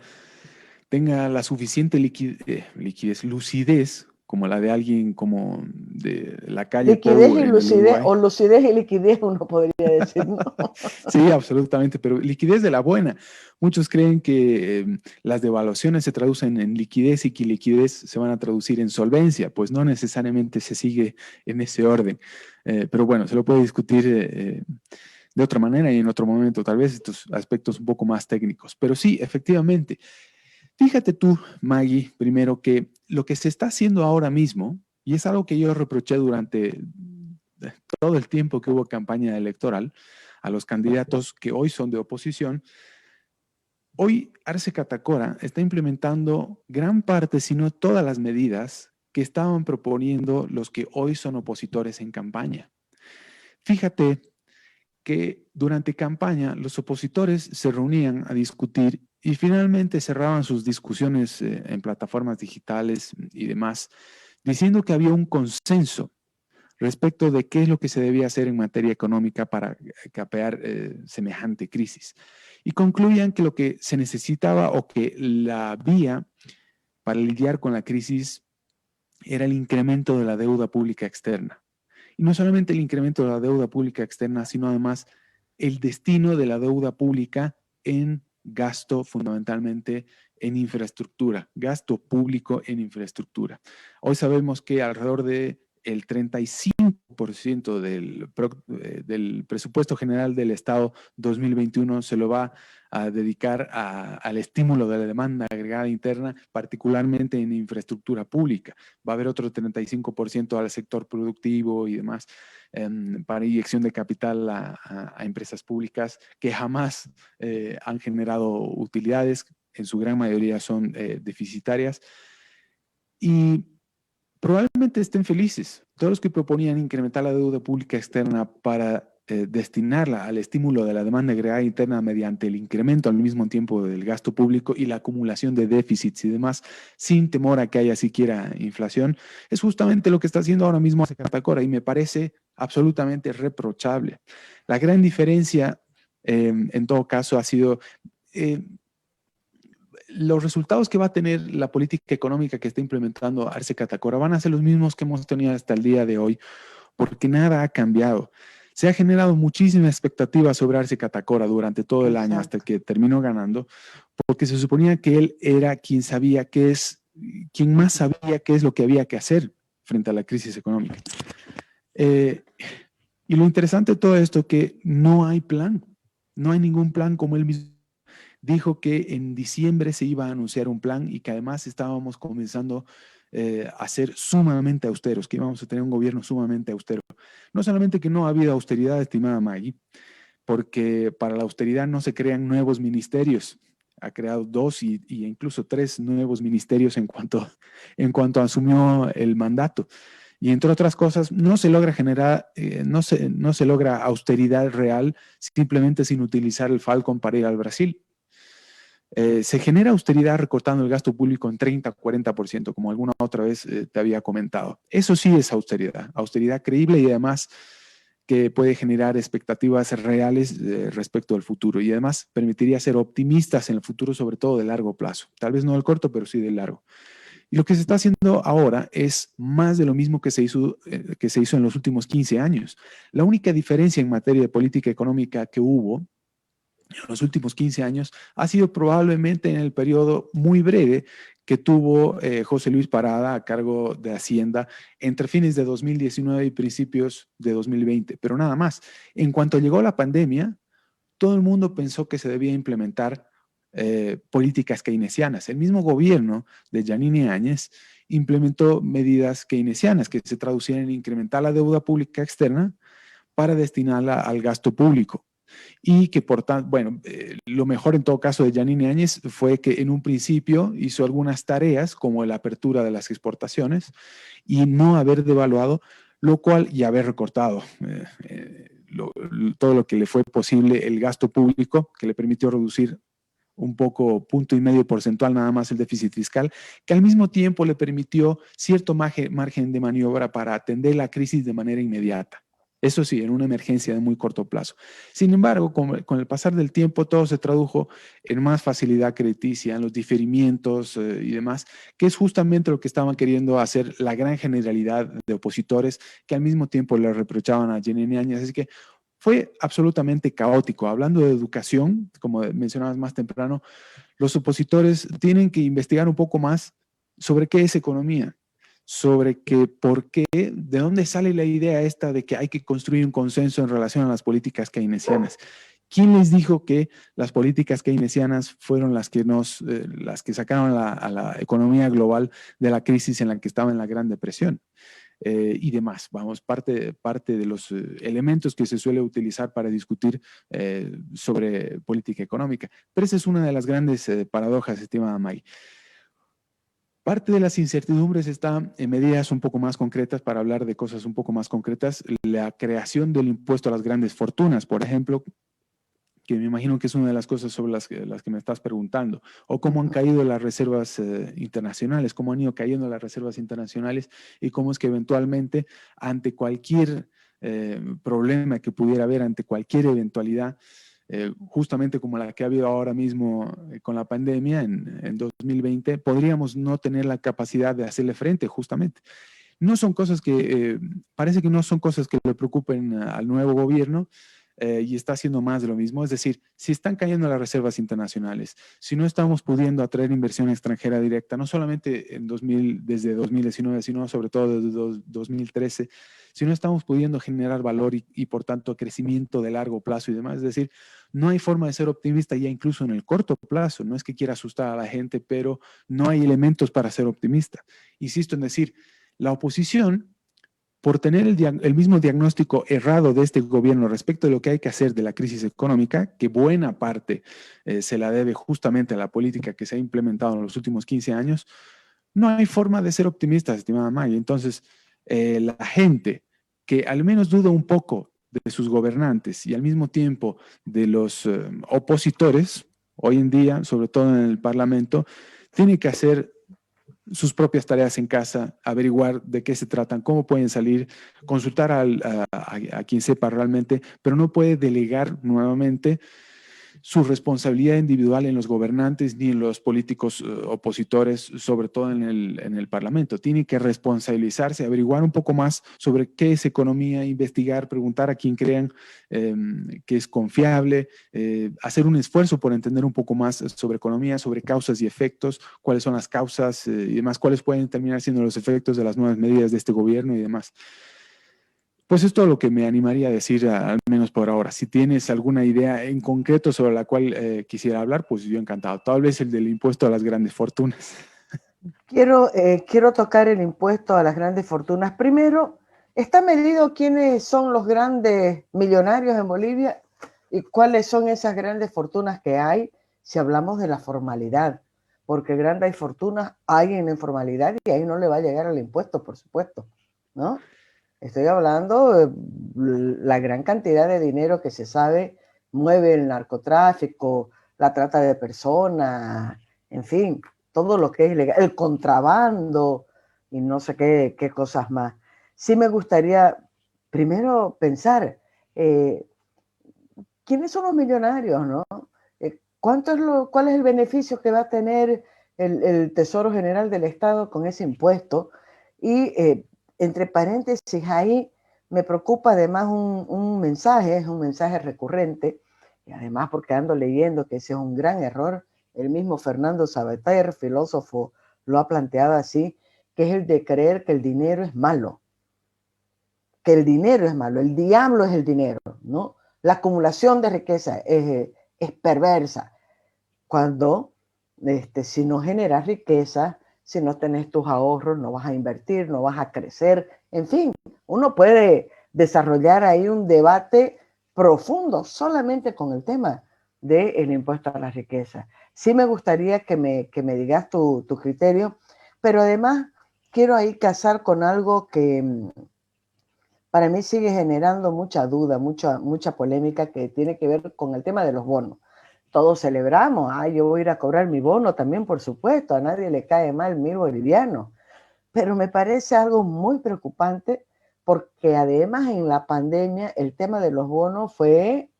tenga la suficiente liquidez, lucidez, como la de alguien como de la calle Liquidez Pou y en el lucidez, Uruguay. o lucidez y liquidez, uno podría decir, ¿no? Sí, absolutamente, pero liquidez de la buena. Muchos creen que las devaluaciones se traducen en liquidez y que liquidez se van a traducir en solvencia, pues no necesariamente se sigue en ese orden. Pero bueno, se lo puede discutir de otra manera y en otro momento, tal vez estos aspectos un poco más técnicos. Pero sí, efectivamente. Fíjate tú, Maggie, primero que lo que se está haciendo ahora mismo, y es algo que yo reproché durante todo el tiempo que hubo campaña electoral a los candidatos que hoy son de oposición, hoy Arce Catacora está implementando gran parte, si no todas las medidas que estaban proponiendo los que hoy son opositores en campaña. Fíjate que durante campaña los opositores se reunían a discutir y finalmente cerraban sus discusiones en plataformas digitales y demás, diciendo que había un consenso respecto de qué es lo que se debía hacer en materia económica para capear semejante crisis. Y concluían que lo que se necesitaba o que la vía para lidiar con la crisis era el incremento de la deuda pública externa. Y no solamente el incremento de la deuda pública externa, sino además el destino de la deuda pública en gasto fundamentalmente en infraestructura, gasto público en infraestructura. Hoy sabemos que alrededor de el 35% del presupuesto general del Estado 2021 se lo va a dedicar al estímulo de la demanda agregada interna, particularmente en infraestructura pública. Va a haber otro 35% al sector productivo y demás para inyección de capital a empresas públicas que jamás han generado utilidades, en su gran mayoría son deficitarias. Y probablemente estén felices. Todos los que proponían incrementar la deuda pública externa para destinarla al estímulo de la demanda agregada interna mediante el incremento al mismo tiempo del gasto público y la acumulación de déficits y demás, sin temor a que haya siquiera inflación, es justamente lo que está haciendo ahora mismo Catacora y me parece absolutamente reprochable. La gran diferencia, en todo caso, ha sido los resultados que va a tener la política económica que está implementando Arce Catacora van a ser los mismos que hemos tenido hasta el día de hoy, porque nada ha cambiado. Se ha generado muchísima expectativa sobre Arce Catacora durante todo el año hasta que terminó ganando, porque se suponía que él era quien sabía qué es, quien más sabía qué es lo que había que hacer frente a la crisis económica. Y lo interesante de todo esto es que no hay plan, no hay ningún plan como él mismo dijo que en diciembre se iba a anunciar un plan y que además estábamos comenzando a ser sumamente austeros, que íbamos a tener un gobierno sumamente austero. No solamente que no ha habido austeridad, estimada Maggie, porque para la austeridad no se crean nuevos ministerios. Ha creado 2 y incluso 3 nuevos ministerios en cuanto asumió el mandato. Y entre otras cosas, no se logra generar, no se logra austeridad real simplemente sin utilizar el Falcon para ir al Brasil. Se genera austeridad recortando el gasto público en 30-40%, como alguna otra vez te había comentado. Eso sí es austeridad, austeridad creíble y además que puede generar expectativas reales respecto al futuro y además permitiría ser optimistas en el futuro, sobre todo de largo plazo. Tal vez no del corto, pero sí del largo. Y lo que se está haciendo ahora es más de lo mismo que se hizo en los últimos 15 años. La única diferencia en materia de política económica que hubo en los últimos 15 años ha sido probablemente en el periodo muy breve que tuvo José Luis Parada a cargo de Hacienda entre fines de 2019 y principios de 2020, pero nada más. En cuanto llegó la pandemia, todo el mundo pensó que se debía implementar políticas keynesianas. El mismo gobierno de Yanine Áñez implementó medidas keynesianas que se traducían en incrementar la deuda pública externa para destinarla al gasto público. Y que por tanto, bueno, lo mejor en todo caso de Yanine Áñez fue que en un principio hizo algunas tareas como la apertura de las exportaciones y no haber devaluado, lo cual, y haber recortado todo lo que le fue posible el gasto público, que le permitió reducir un poco, 1,5 porcentual nada más el déficit fiscal, que al mismo tiempo le permitió cierto margen de maniobra para atender la crisis de manera inmediata. Eso sí, en una emergencia de muy corto plazo. Sin embargo, con el pasar del tiempo, todo se tradujo en más facilidad crediticia, en los diferimientos y demás, que es justamente lo que estaban queriendo hacer la gran generalidad de opositores que al mismo tiempo le reprochaban a Yanine Áñez. Así que fue absolutamente caótico. Hablando de educación, como mencionabas más temprano, los opositores tienen que investigar un poco más sobre qué es economía, sobre por qué, de dónde sale la idea esta de que hay que construir un consenso en relación a las políticas keynesianas. ¿Quién les dijo que las políticas keynesianas fueron las que sacaron a la economía global de la crisis en la que estaba en la Gran Depresión? Y demás. Vamos, parte de los elementos que se suele utilizar para discutir sobre política económica. Pero esa es una de las grandes paradojas, estimada May. Parte de las incertidumbres está en medidas un poco más concretas, para hablar de cosas un poco más concretas, la creación del impuesto a las grandes fortunas, por ejemplo, que me imagino que es una de las cosas sobre las que me estás preguntando, o cómo han caído las reservas internacionales, cómo han ido cayendo las reservas internacionales y cómo es que eventualmente ante cualquier problema que pudiera haber, ante cualquier eventualidad, justamente como la que ha habido ahora mismo con la pandemia en 2020, podríamos no tener la capacidad de hacerle frente justamente. No son cosas que, parece que no son cosas que le preocupen al nuevo gobierno, y está haciendo más de lo mismo. Es decir, si están cayendo las reservas internacionales, si no estamos pudiendo atraer inversión extranjera directa, no solamente desde 2019, sino sobre todo desde 2013, si no estamos pudiendo generar valor y por tanto crecimiento de largo plazo y demás, es decir, no hay forma de ser optimista ya incluso en el corto plazo. No es que quiera asustar a la gente, pero no hay elementos para ser optimista. Insisto en decir, la oposición, por tener el mismo diagnóstico errado de este gobierno respecto de lo que hay que hacer de la crisis económica, que buena parte se la debe justamente a la política que se ha implementado en los últimos 15 años, no hay forma de ser optimistas, estimada May. Entonces, la gente que al menos duda un poco de sus gobernantes y al mismo tiempo de los opositores, hoy en día, sobre todo en el Parlamento, tiene que hacer sus propias tareas en casa, averiguar de qué se tratan, cómo pueden salir, consultar a quien sepa realmente, pero no puede delegar nuevamente su responsabilidad individual en los gobernantes ni en los políticos opositores, sobre todo en el Parlamento. Tiene que responsabilizarse, averiguar un poco más sobre qué es economía, investigar, preguntar a quien crean que es confiable, hacer un esfuerzo por entender un poco más sobre economía, sobre causas y efectos, cuáles son las causas y demás, cuáles pueden terminar siendo los efectos de las nuevas medidas de este gobierno y demás. Pues es todo lo que me animaría a decir, al menos por ahora. Si tienes alguna idea en concreto sobre la cual quisiera hablar, pues yo encantado. Tal vez el del impuesto a las grandes fortunas. Quiero tocar el impuesto a las grandes fortunas. Primero, ¿está medido quiénes son los grandes millonarios en Bolivia? ¿Y cuáles son esas grandes fortunas que hay si hablamos de la formalidad? Porque grandes fortunas hay en la informalidad y ahí no le va a llegar el impuesto, por supuesto, ¿no? Estoy hablando de la gran cantidad de dinero que se sabe mueve el narcotráfico, la trata de personas, en fin, todo lo que es ilegal, el contrabando y no sé qué cosas más. Sí me gustaría primero pensar, ¿quiénes son los millonarios, no? ¿Cuál es el beneficio que va a tener el Tesoro General del Estado con ese impuesto? Y entre paréntesis, ahí me preocupa además un mensaje, es un mensaje recurrente, y además porque ando leyendo que ese es un gran error, el mismo Fernando Sabater, filósofo, lo ha planteado así, que es el de creer que el dinero es malo, que el dinero es malo, el diablo es el dinero, ¿no? La acumulación de riqueza es perversa, cuando si no generas riqueza, si no tenés tus ahorros, no vas a invertir, no vas a crecer, en fin, uno puede desarrollar ahí un debate profundo solamente con el tema del impuesto a la riqueza. Sí me gustaría que me digas tu criterio, pero además quiero ahí casar con algo que para mí sigue generando mucha duda, mucha polémica que tiene que ver con el tema de los bonos. Todos celebramos, yo voy a ir a cobrar mi bono también, por supuesto, a nadie le cae mal 1.000 bolivianos, pero me parece algo muy preocupante porque además en la pandemia el tema de los bonos fue,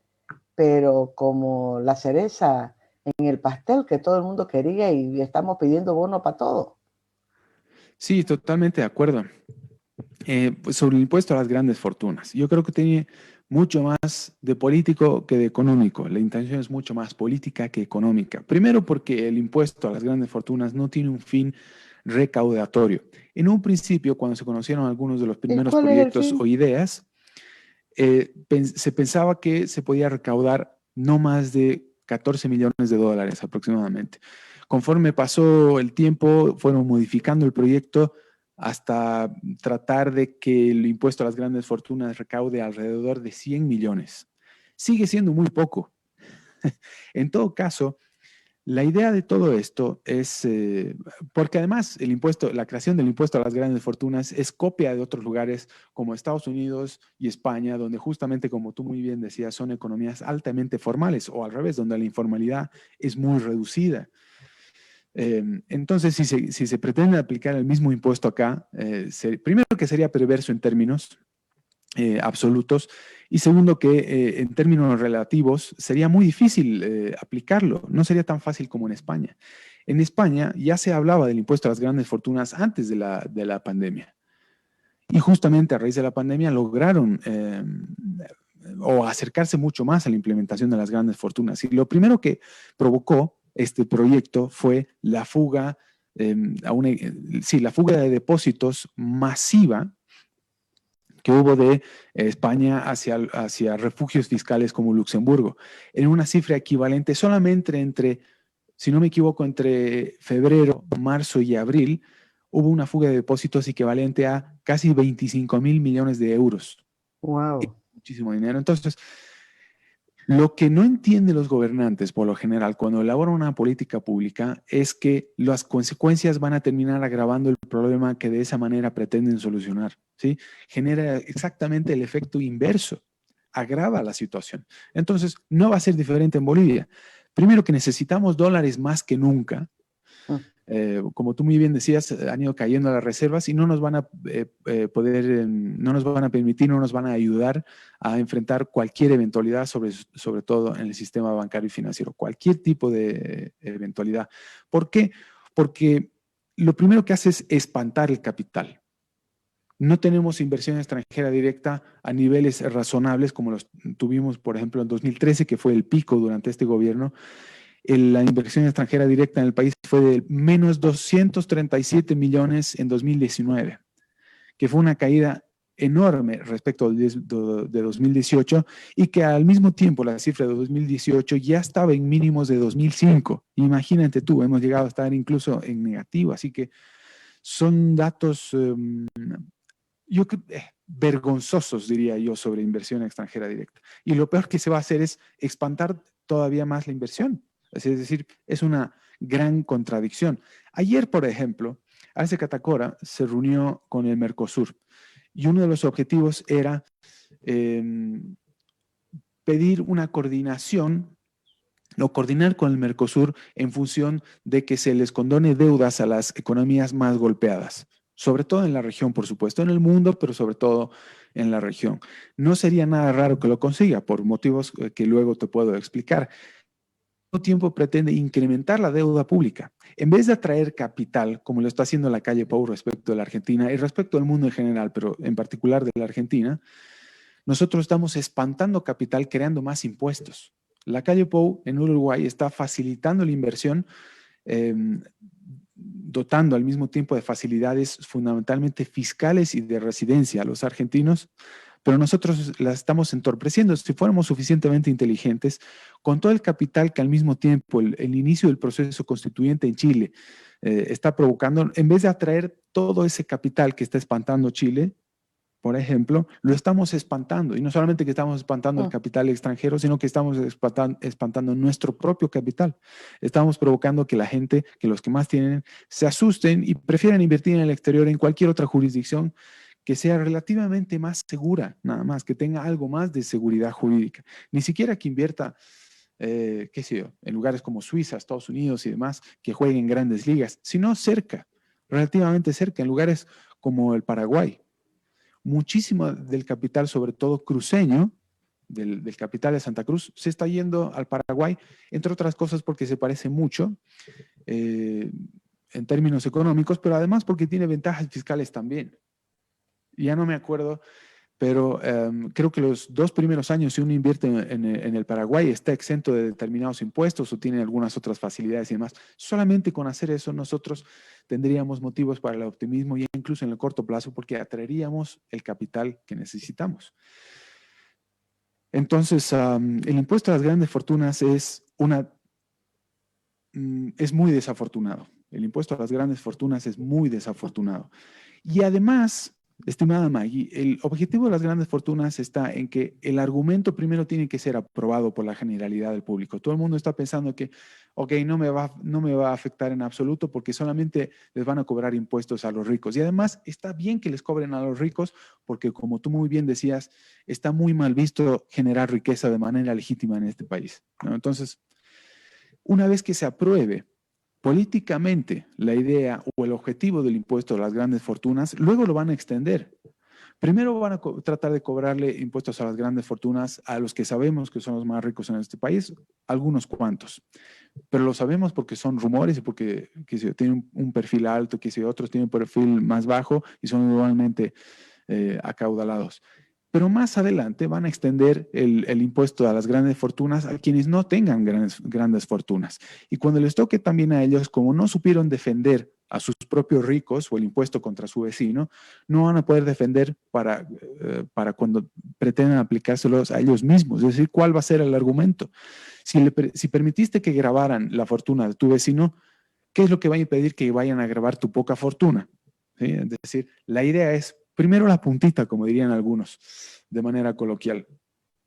pero como la cereza en el pastel que todo el mundo quería y estamos pidiendo bono para todo. Sí, totalmente de acuerdo. Pues sobre el impuesto a las grandes fortunas. Yo creo que tiene mucho más de político que de económico. La intención es mucho más política que económica. Primero porque el impuesto a las grandes fortunas no tiene un fin recaudatorio. En un principio, cuando se conocieron algunos de los ¿Y primeros cuál es el proyectos fin? o ideas, se pensaba que se podía recaudar no más de 14 millones de dólares aproximadamente. Conforme pasó el tiempo, fueron modificando el proyecto hasta tratar de que el impuesto a las grandes fortunas recaude alrededor de 100 millones. Sigue siendo muy poco. En todo caso, la idea de todo esto es, porque además el impuesto, la creación del impuesto a las grandes fortunas es copia de otros lugares como Estados Unidos y España, donde justamente, como tú muy bien decías, son economías altamente formales, o al revés, donde la informalidad es muy reducida. Entonces, si se pretende aplicar el mismo impuesto acá, primero que sería perverso en términos absolutos, y segundo que en términos relativos sería muy difícil aplicarlo, no sería tan fácil como en España. En España ya se hablaba del impuesto a las grandes fortunas antes de la pandemia, y justamente a raíz de la pandemia lograron o acercarse mucho más a la implementación de las grandes fortunas. Y lo primero que provocó este proyecto fue la fuga, la fuga de depósitos masiva que hubo de España hacia refugios fiscales como Luxemburgo, en una cifra equivalente solamente si no me equivoco, entre febrero, marzo y abril, hubo una fuga de depósitos equivalente a casi 25 mil millones de euros. Wow. Muchísimo dinero. Entonces, lo que no entienden los gobernantes, por lo general, cuando elaboran una política pública, es que las consecuencias van a terminar agravando el problema que de esa manera pretenden solucionar, ¿sí? Genera exactamente el efecto inverso, agrava la situación. Entonces, no va a ser diferente en Bolivia. Primero que necesitamos dólares más que nunca. Como tú muy bien decías, han ido cayendo las reservas y no nos van a no nos van a permitir, no nos van a ayudar a enfrentar cualquier eventualidad, sobre todo en el sistema bancario y financiero, cualquier tipo de eventualidad. ¿Por qué? Porque lo primero que hace es espantar el capital. No tenemos inversión extranjera directa a niveles razonables como los tuvimos, por ejemplo, en 2013, que fue el pico durante este gobierno. La inversión extranjera directa en el país fue de menos 237 millones en 2019, que fue una caída enorme respecto de 2018 y que al mismo tiempo la cifra de 2018 ya estaba en mínimos de 2005. Imagínate tú, hemos llegado a estar incluso en negativo, así que son datos vergonzosos, diría yo, sobre inversión extranjera directa. Y lo peor que se va a hacer es espantar todavía más la inversión. Es decir, es una gran contradicción. Ayer, por ejemplo, Arce Catacora se reunió con el Mercosur y uno de los objetivos era pedir una coordinación o coordinar con el Mercosur en función de que se les condone deudas a las economías más golpeadas, sobre todo en la región, por supuesto, en el mundo, pero sobre todo en la región. No sería nada raro que lo consiga por motivos que luego te puedo explicar. Al mismo tiempo pretende incrementar la deuda pública. En vez de atraer capital, como lo está haciendo la calle Pou respecto de la Argentina y respecto al mundo en general, pero en particular de la Argentina, nosotros estamos espantando capital creando más impuestos. La calle Pou en Uruguay está facilitando la inversión, dotando al mismo tiempo de facilidades fundamentalmente fiscales y de residencia a los argentinos, pero nosotros las estamos entorpeciendo. Si fuéramos suficientemente inteligentes, con todo el capital que al mismo tiempo el inicio del proceso constituyente en Chile está provocando, en vez de atraer todo ese capital que está espantando Chile, por ejemplo, lo estamos espantando. Y no solamente que estamos espantando el capital extranjero, sino que estamos espantando nuestro propio capital. Estamos provocando que la gente, que los que más tienen, se asusten y prefieran invertir en el exterior, en cualquier otra jurisdicción que sea relativamente más segura, nada más, que tenga algo más de seguridad jurídica. Ni siquiera que invierta, qué sé yo, en lugares como Suiza, Estados Unidos y demás, que jueguen grandes ligas, sino cerca, relativamente cerca, en lugares como el Paraguay. Muchísimo del capital, sobre todo cruceño, del capital de Santa Cruz, se está yendo al Paraguay, entre otras cosas porque se parece mucho en términos económicos, pero además porque tiene ventajas fiscales también. Ya no me acuerdo, pero creo que los 2 primeros años, si uno invierte en el Paraguay, está exento de determinados impuestos o tiene algunas otras facilidades y demás. Solamente con hacer eso nosotros tendríamos motivos para el optimismo y incluso en el corto plazo porque atraeríamos el capital que necesitamos. Entonces, el impuesto a las grandes fortunas es muy desafortunado. El impuesto a las grandes fortunas es muy desafortunado. Y además, estimada Maggie, el objetivo de las grandes fortunas está en que el argumento primero tiene que ser aprobado por la generalidad del público. Todo el mundo está pensando que, ok, no me va a afectar en absoluto porque solamente les van a cobrar impuestos a los ricos. Y además está bien que les cobren a los ricos porque, como tú muy bien decías, está muy mal visto generar riqueza de manera legítima en este país, ¿no? Entonces, una vez que se apruebe políticamente la idea o el objetivo del impuesto a las grandes fortunas, luego lo van a extender. Primero van a tratar de cobrarle impuestos a las grandes fortunas a los que sabemos que son los más ricos en este país, algunos cuantos. Pero lo sabemos porque son rumores y porque tienen un perfil alto, que otros tienen un perfil más bajo y son normalmente acaudalados. Pero más adelante van a extender el impuesto a las grandes fortunas a quienes no tengan grandes fortunas. Y cuando les toque también a ellos, como no supieron defender a sus propios ricos o el impuesto contra su vecino, no van a poder defender para cuando pretendan aplicárselos a ellos mismos. Es decir, ¿cuál va a ser el argumento? Si permitiste que grabaran la fortuna de tu vecino, ¿qué es lo que va a impedir que vayan a grabar tu poca fortuna? ¿Sí? Es decir, la idea es primero la puntita, como dirían algunos, de manera coloquial,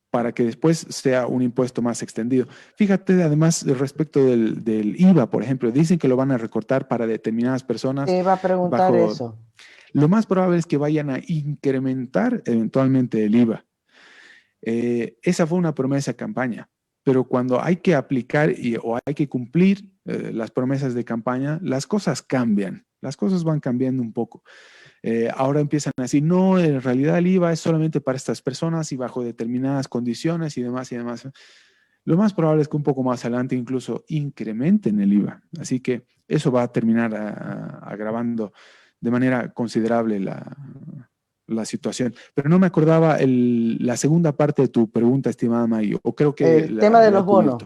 para que después sea un impuesto más extendido. Fíjate, además, respecto del IVA, por ejemplo, dicen que lo van a recortar para determinadas personas. Te iba a preguntar eso. Lo más probable es que vayan a incrementar eventualmente el IVA. Esa fue una promesa de campaña, pero cuando hay que aplicar o hay que cumplir las promesas de campaña, las cosas cambian, las cosas van cambiando un poco. Ahora empiezan a decir, no, en realidad el IVA es solamente para estas personas y bajo determinadas condiciones y demás y demás. Lo más probable es que un poco más adelante incluso incrementen el IVA. Así que eso va a terminar agravando de manera considerable la situación. Pero no me acordaba la segunda parte de tu pregunta, estimada Mayo, o creo que el tema de los bonos.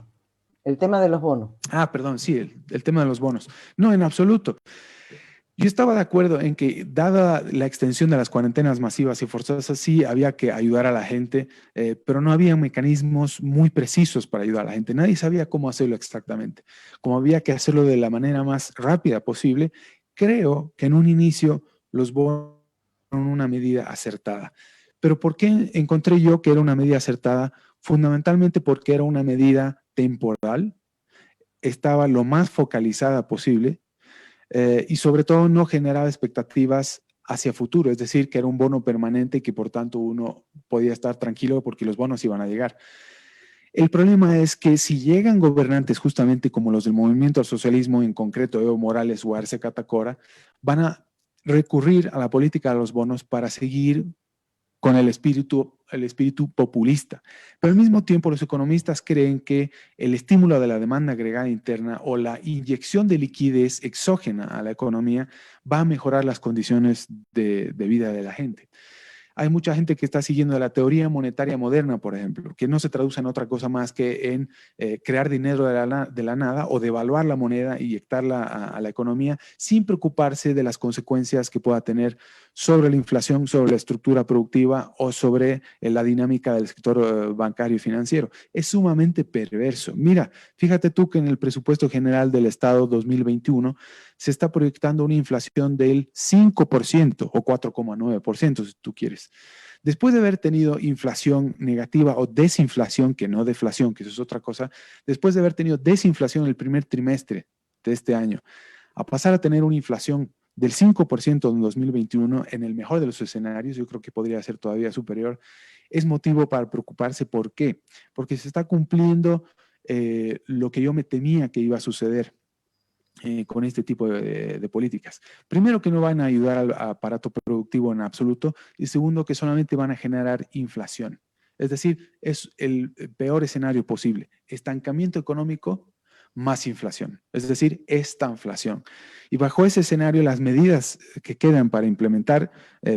El tema de los bonos. Ah, perdón, sí, el tema de los bonos. No, en absoluto. Yo estaba de acuerdo en que, dada la extensión de las cuarentenas masivas y forzosas, sí había que ayudar a la gente, pero no había mecanismos muy precisos para ayudar a la gente. Nadie sabía cómo hacerlo exactamente. Como había que hacerlo de la manera más rápida posible, creo que en un inicio los bonos una medida acertada. Pero ¿por qué encontré yo que era una medida acertada? Fundamentalmente porque era una medida temporal, estaba lo más focalizada posible y sobre todo no generaba expectativas hacia futuro, es decir, que era un bono permanente y que por tanto uno podía estar tranquilo porque los bonos iban a llegar. El problema es que si llegan gobernantes justamente como los del movimiento al socialismo, en concreto Evo Morales o Arce Catacora, van a recurrir a la política de los bonos para seguir con el espíritu populista. Pero al mismo tiempo los economistas creen que el estímulo de la demanda agregada interna o la inyección de liquidez exógena a la economía va a mejorar las condiciones de vida de la gente. Hay mucha gente que está siguiendo la teoría monetaria moderna, por ejemplo, que no se traduce en otra cosa más que en crear dinero de la nada o devaluar la moneda y inyectarla a la economía sin preocuparse de las consecuencias que pueda tener sobre la inflación, sobre la estructura productiva o sobre la dinámica del sector bancario y financiero. Es sumamente perverso. Mira, fíjate tú que en el presupuesto general del Estado 2021 se está proyectando una inflación del 5% o 4,9%, si tú quieres. Después de haber tenido inflación negativa o desinflación, que no deflación, que eso es otra cosa, después de haber tenido desinflación en el primer trimestre de este año, a pasar a tener una inflación del 5% en 2021, en el mejor de los escenarios, yo creo que podría ser todavía superior, es motivo para preocuparse. ¿Por qué? Porque se está cumpliendo lo que yo me temía que iba a suceder con este tipo de políticas. Primero, que no van a ayudar al aparato productivo en absoluto, y segundo, que solamente van a generar inflación. Es decir, es el peor escenario posible. Estancamiento económico más inflación, es decir, estanflación. Y bajo ese escenario, las medidas que quedan para implementar,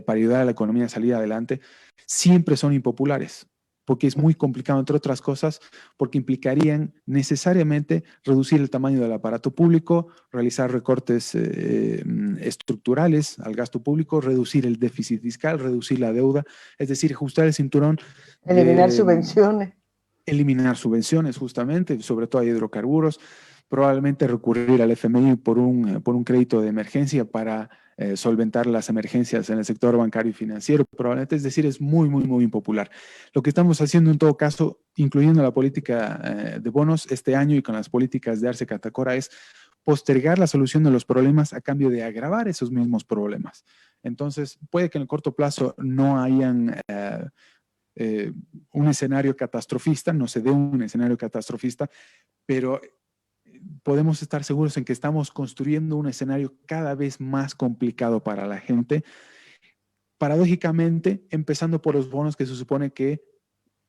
para ayudar a la economía a salir adelante, siempre son impopulares, porque es muy complicado, entre otras cosas, porque implicarían necesariamente reducir el tamaño del aparato público, realizar recortes estructurales al gasto público, reducir el déficit fiscal, reducir la deuda, es decir, ajustar el cinturón Eliminar de subvenciones. eliminar subvenciones justamente, sobre todo a hidrocarburos, probablemente recurrir al FMI por un crédito de emergencia para solventar las emergencias en el sector bancario y financiero, probablemente, es decir, es muy, muy, muy impopular. Lo que estamos haciendo en todo caso, incluyendo la política de bonos este año y con las políticas de Arce Catacora, es postergar la solución de los problemas a cambio de agravar esos mismos problemas. Entonces, puede que en el corto plazo no hayan un escenario catastrofista, no se dé un escenario catastrofista, pero podemos estar seguros en que estamos construyendo un escenario cada vez más complicado para la gente, paradójicamente, empezando por los bonos que se supone que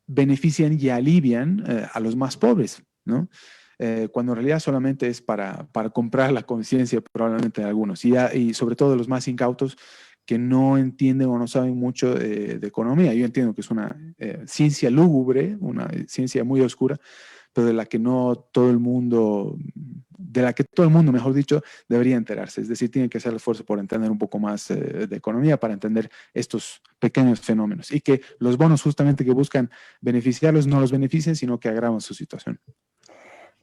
benefician y alivian a los más pobres, ¿no? Cuando en realidad solamente es para comprar la conciencia probablemente de algunos y sobre todo de los más incautos que no entienden o no saben mucho de economía. Yo entiendo que es una ciencia lúgubre, una ciencia muy oscura, pero de la que todo el mundo, mejor dicho, debería enterarse. Es decir, tiene que hacer el esfuerzo por entender un poco más de economía para entender estos pequeños fenómenos y que los bonos justamente que buscan beneficiarlos no los beneficien, sino que agravan su situación.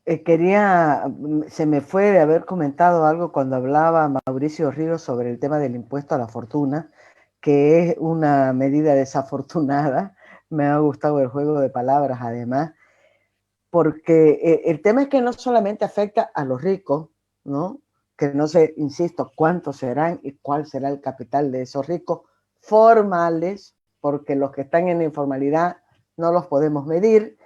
Se me fue de haber comentado algo cuando hablaba Mauricio Ríos sobre el tema del impuesto a la fortuna, que es una medida desafortunada. Me ha gustado el juego de palabras, además, porque el tema es que no solamente afecta a los ricos, ¿no? Que no sé, insisto, cuántos serán y cuál será el capital de esos ricos formales, porque los que están en la informalidad no los podemos medir,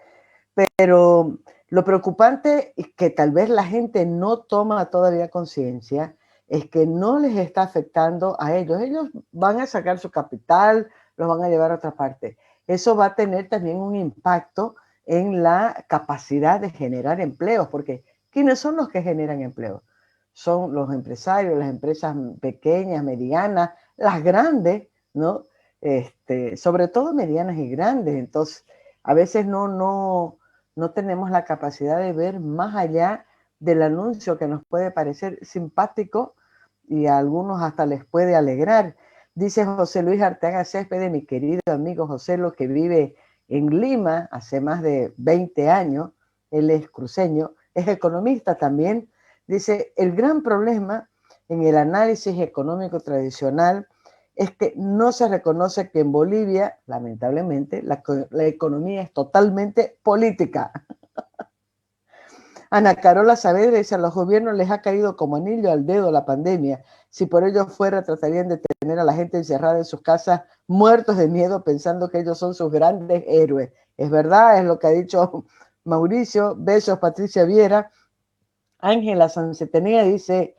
pero lo preocupante es que tal vez la gente no toma todavía conciencia, es que no les está afectando a ellos. Ellos van a sacar su capital, los van a llevar a otra parte. Eso va a tener también un impacto en la capacidad de generar empleos, porque ¿quiénes son los que generan empleos? Son los empresarios, las empresas pequeñas, medianas, las grandes, ¿no? Sobre todo medianas y grandes. Entonces, a veces no tenemos la capacidad de ver más allá del anuncio que nos puede parecer simpático y a algunos hasta les puede alegrar. Dice José Luis Arteaga Céspedes, mi querido amigo José, lo que vive en Lima hace más de 20 años, él es cruceño, es economista también. Dice, el gran problema en el análisis económico tradicional es que no se reconoce que en Bolivia, lamentablemente, la economía es totalmente política. Ana Carola Saavedra dice, a los gobiernos les ha caído como anillo al dedo la pandemia. Si por ello fuera, tratarían de tener a la gente encerrada en sus casas, muertos de miedo, pensando que ellos son sus grandes héroes. Es verdad, es lo que ha dicho Mauricio. Besos, Patricia Viera. Ángela Sancetenía dice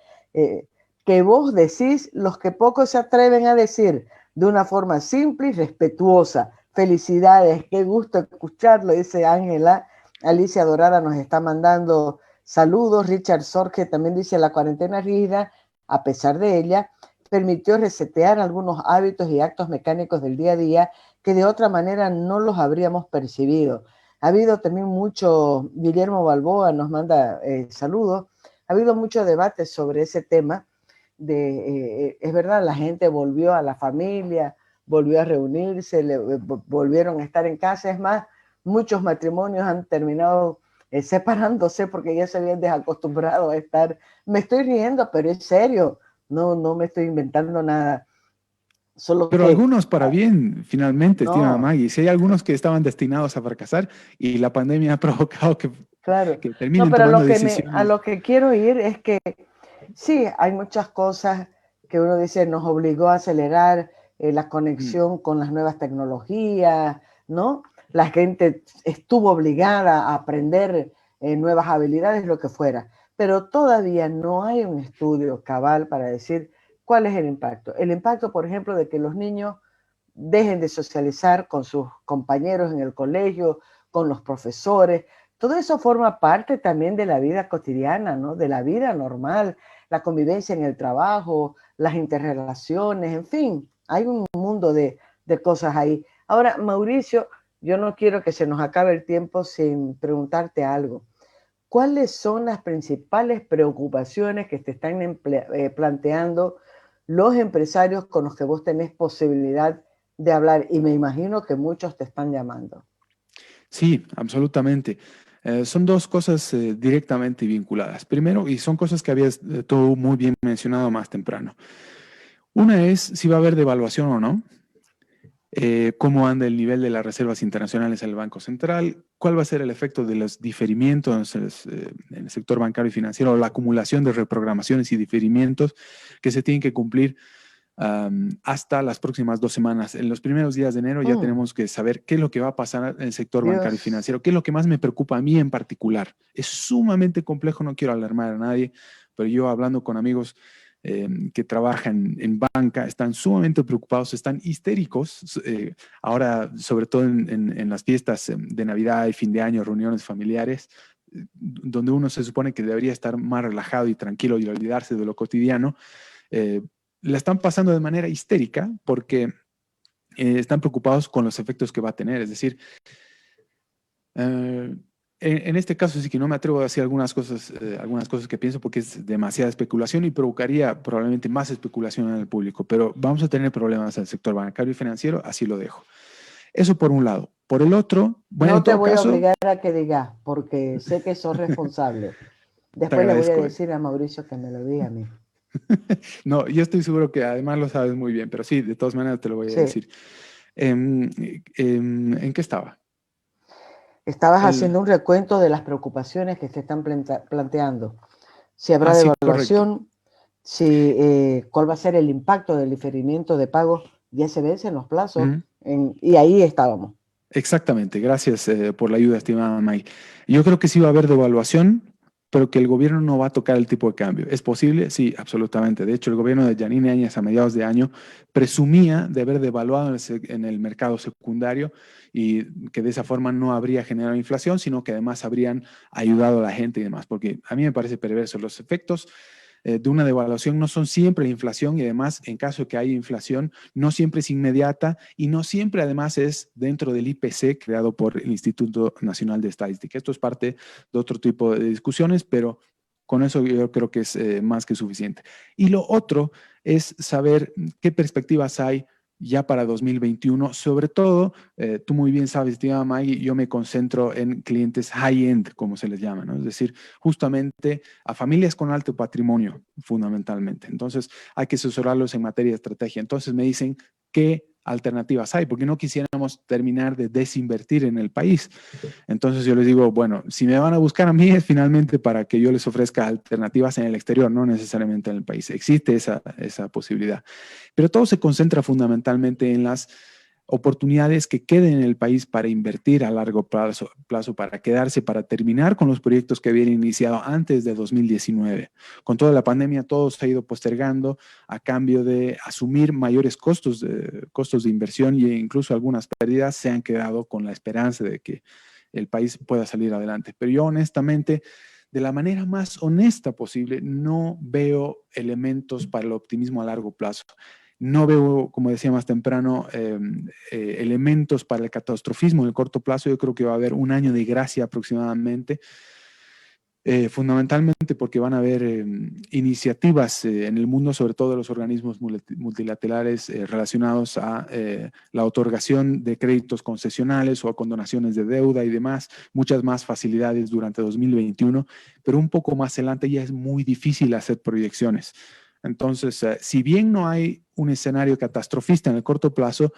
que vos decís los que pocos se atreven a decir de una forma simple y respetuosa. Felicidades, qué gusto escucharlo, dice Ángela. Alicia Dorada nos está mandando saludos. Richard Sorge también dice, la cuarentena rígida, a pesar de ella, permitió resetear algunos hábitos y actos mecánicos del día a día que de otra manera no los habríamos percibido. Ha habido también mucho, Guillermo Balboa nos manda saludos, ha habido mucho debate sobre ese tema. Es verdad, la gente volvió a la familia, volvió a reunirse, volvieron a estar en casa. Es más, muchos matrimonios han terminado separándose porque ya se habían desacostumbrado a estar. Me estoy riendo, pero es serio, no me estoy inventando nada. Solo Pero que, algunos para bien, finalmente, estimada no, Maggie. Si hay algunos que estaban destinados a fracasar y la pandemia ha provocado claro. que No, terminen pero tomando a decisiones. lo que quiero ir es que sí, hay muchas cosas que uno dice nos obligó a acelerar la Mm. conexión con las nuevas tecnologías, ¿no? La gente estuvo obligada a aprender nuevas habilidades, lo que fuera, pero todavía no hay un estudio cabal para decir cuál es el impacto. El impacto, por ejemplo, de que los niños dejen de socializar con sus compañeros en el colegio, con los profesores. Todo eso forma parte también de la vida cotidiana, ¿no? De la vida normal, la convivencia en el trabajo, las interrelaciones, en fin, hay un mundo de cosas ahí. Ahora, Mauricio, yo no quiero que se nos acabe el tiempo sin preguntarte algo. ¿Cuáles son las principales preocupaciones que te están planteando los empresarios con los que vos tenés posibilidad de hablar? Y me imagino que muchos te están llamando. Sí, absolutamente. Son dos cosas directamente vinculadas. Primero, y son cosas que habías todo muy bien mencionado más temprano. Una es si va a haber devaluación o no, cómo anda el nivel de las reservas internacionales en el Banco Central, cuál va a ser el efecto de los diferimientos en el sector bancario y financiero, la acumulación de reprogramaciones y diferimientos que se tienen que cumplir hasta las próximas 2 semanas. En los primeros días de enero ya tenemos que saber qué es lo que va a pasar en el sector bancario y Dios. financiero, qué es lo que más me preocupa a mí en particular. Es sumamente complejo, no quiero alarmar a nadie, pero yo hablando con amigos que trabajan en banca, están sumamente preocupados, están histéricos, ahora sobre todo en las fiestas de Navidad y fin de año, reuniones familiares, donde uno se supone que debería estar más relajado y tranquilo y olvidarse de lo cotidiano, la están pasando de manera histérica porque están preocupados con los efectos que va a tener. Es decir, en este caso sí que no me atrevo a decir algunas cosas que pienso porque es demasiada especulación y provocaría probablemente más especulación en el público, pero vamos a tener problemas en el sector bancario y financiero, así lo dejo. Eso por un lado. Por el otro, bueno, en No te todo voy a caso, obligar a que digas, porque sé que sos responsable. te Después le voy a agradezco. decir a Mauricio que me lo diga a mí. No, yo estoy seguro que además lo sabes muy bien, pero sí, de todas maneras te lo voy a Sí, decir. ¿En qué estaba? estabas El, haciendo un recuento de las preocupaciones que se están planteando. Si habrá sí, correcto. devaluación, si, cuál va a ser el impacto del diferimiento de pagos, ya se vencen los plazos, Ujú. y ahí estábamos. Exactamente, gracias por la ayuda, estimada May. Yo creo que sí va a haber devaluación, pero que el gobierno no va a tocar el tipo de cambio. ¿Es posible? Sí, absolutamente. De hecho, el gobierno de Yanine Áñez a mediados de año presumía de haber devaluado en el mercado secundario y que de esa forma no habría generado inflación, sino que además habrían ayudado a la gente y demás, porque a mí me parece perverso los efectos de una devaluación no son siempre la inflación y además en caso de que haya inflación no siempre es inmediata y no siempre además es dentro del IPC creado por el Instituto Nacional de Estadística. Esto es parte de otro tipo de discusiones, pero con eso yo creo que es más que suficiente. Y lo otro es saber qué perspectivas hay ya para 2021, sobre todo, tú muy bien sabes, estimada Maggie, yo me concentro en clientes high-end, como se les llama, ¿no? Es decir, justamente a familias con alto patrimonio, fundamentalmente. Entonces, hay que asesorarlos en materia de estrategia. Entonces, me dicen, ¿qué alternativas hay? Porque no quisiéramos terminar de desinvertir en el país. Entonces yo les digo, bueno, si me van a buscar a mí es finalmente para que yo les ofrezca alternativas en el exterior, no necesariamente en el país. Existe esa posibilidad. Pero todo se concentra fundamentalmente en las oportunidades que queden en el país para invertir a largo plazo, para quedarse, para terminar con los proyectos que habían iniciado antes de 2019. Con toda la pandemia, todo se ha ido postergando a cambio de asumir mayores costos de inversión e incluso algunas pérdidas se han quedado con la esperanza de que el país pueda salir adelante. Pero yo honestamente, de la manera más honesta posible, no veo elementos para el optimismo a largo plazo. No veo, como decía más temprano, elementos para el catastrofismo en el corto plazo. Yo creo que va a haber un año de gracia aproximadamente, fundamentalmente porque van a haber iniciativas en el mundo, sobre todo de los organismos multilaterales relacionados a la otorgación de créditos concesionales o a condonaciones de deuda y demás, muchas más facilidades durante 2021, pero un poco más adelante ya es muy difícil hacer proyecciones. Entonces, si bien no hay un escenario catastrofista en el corto plazo,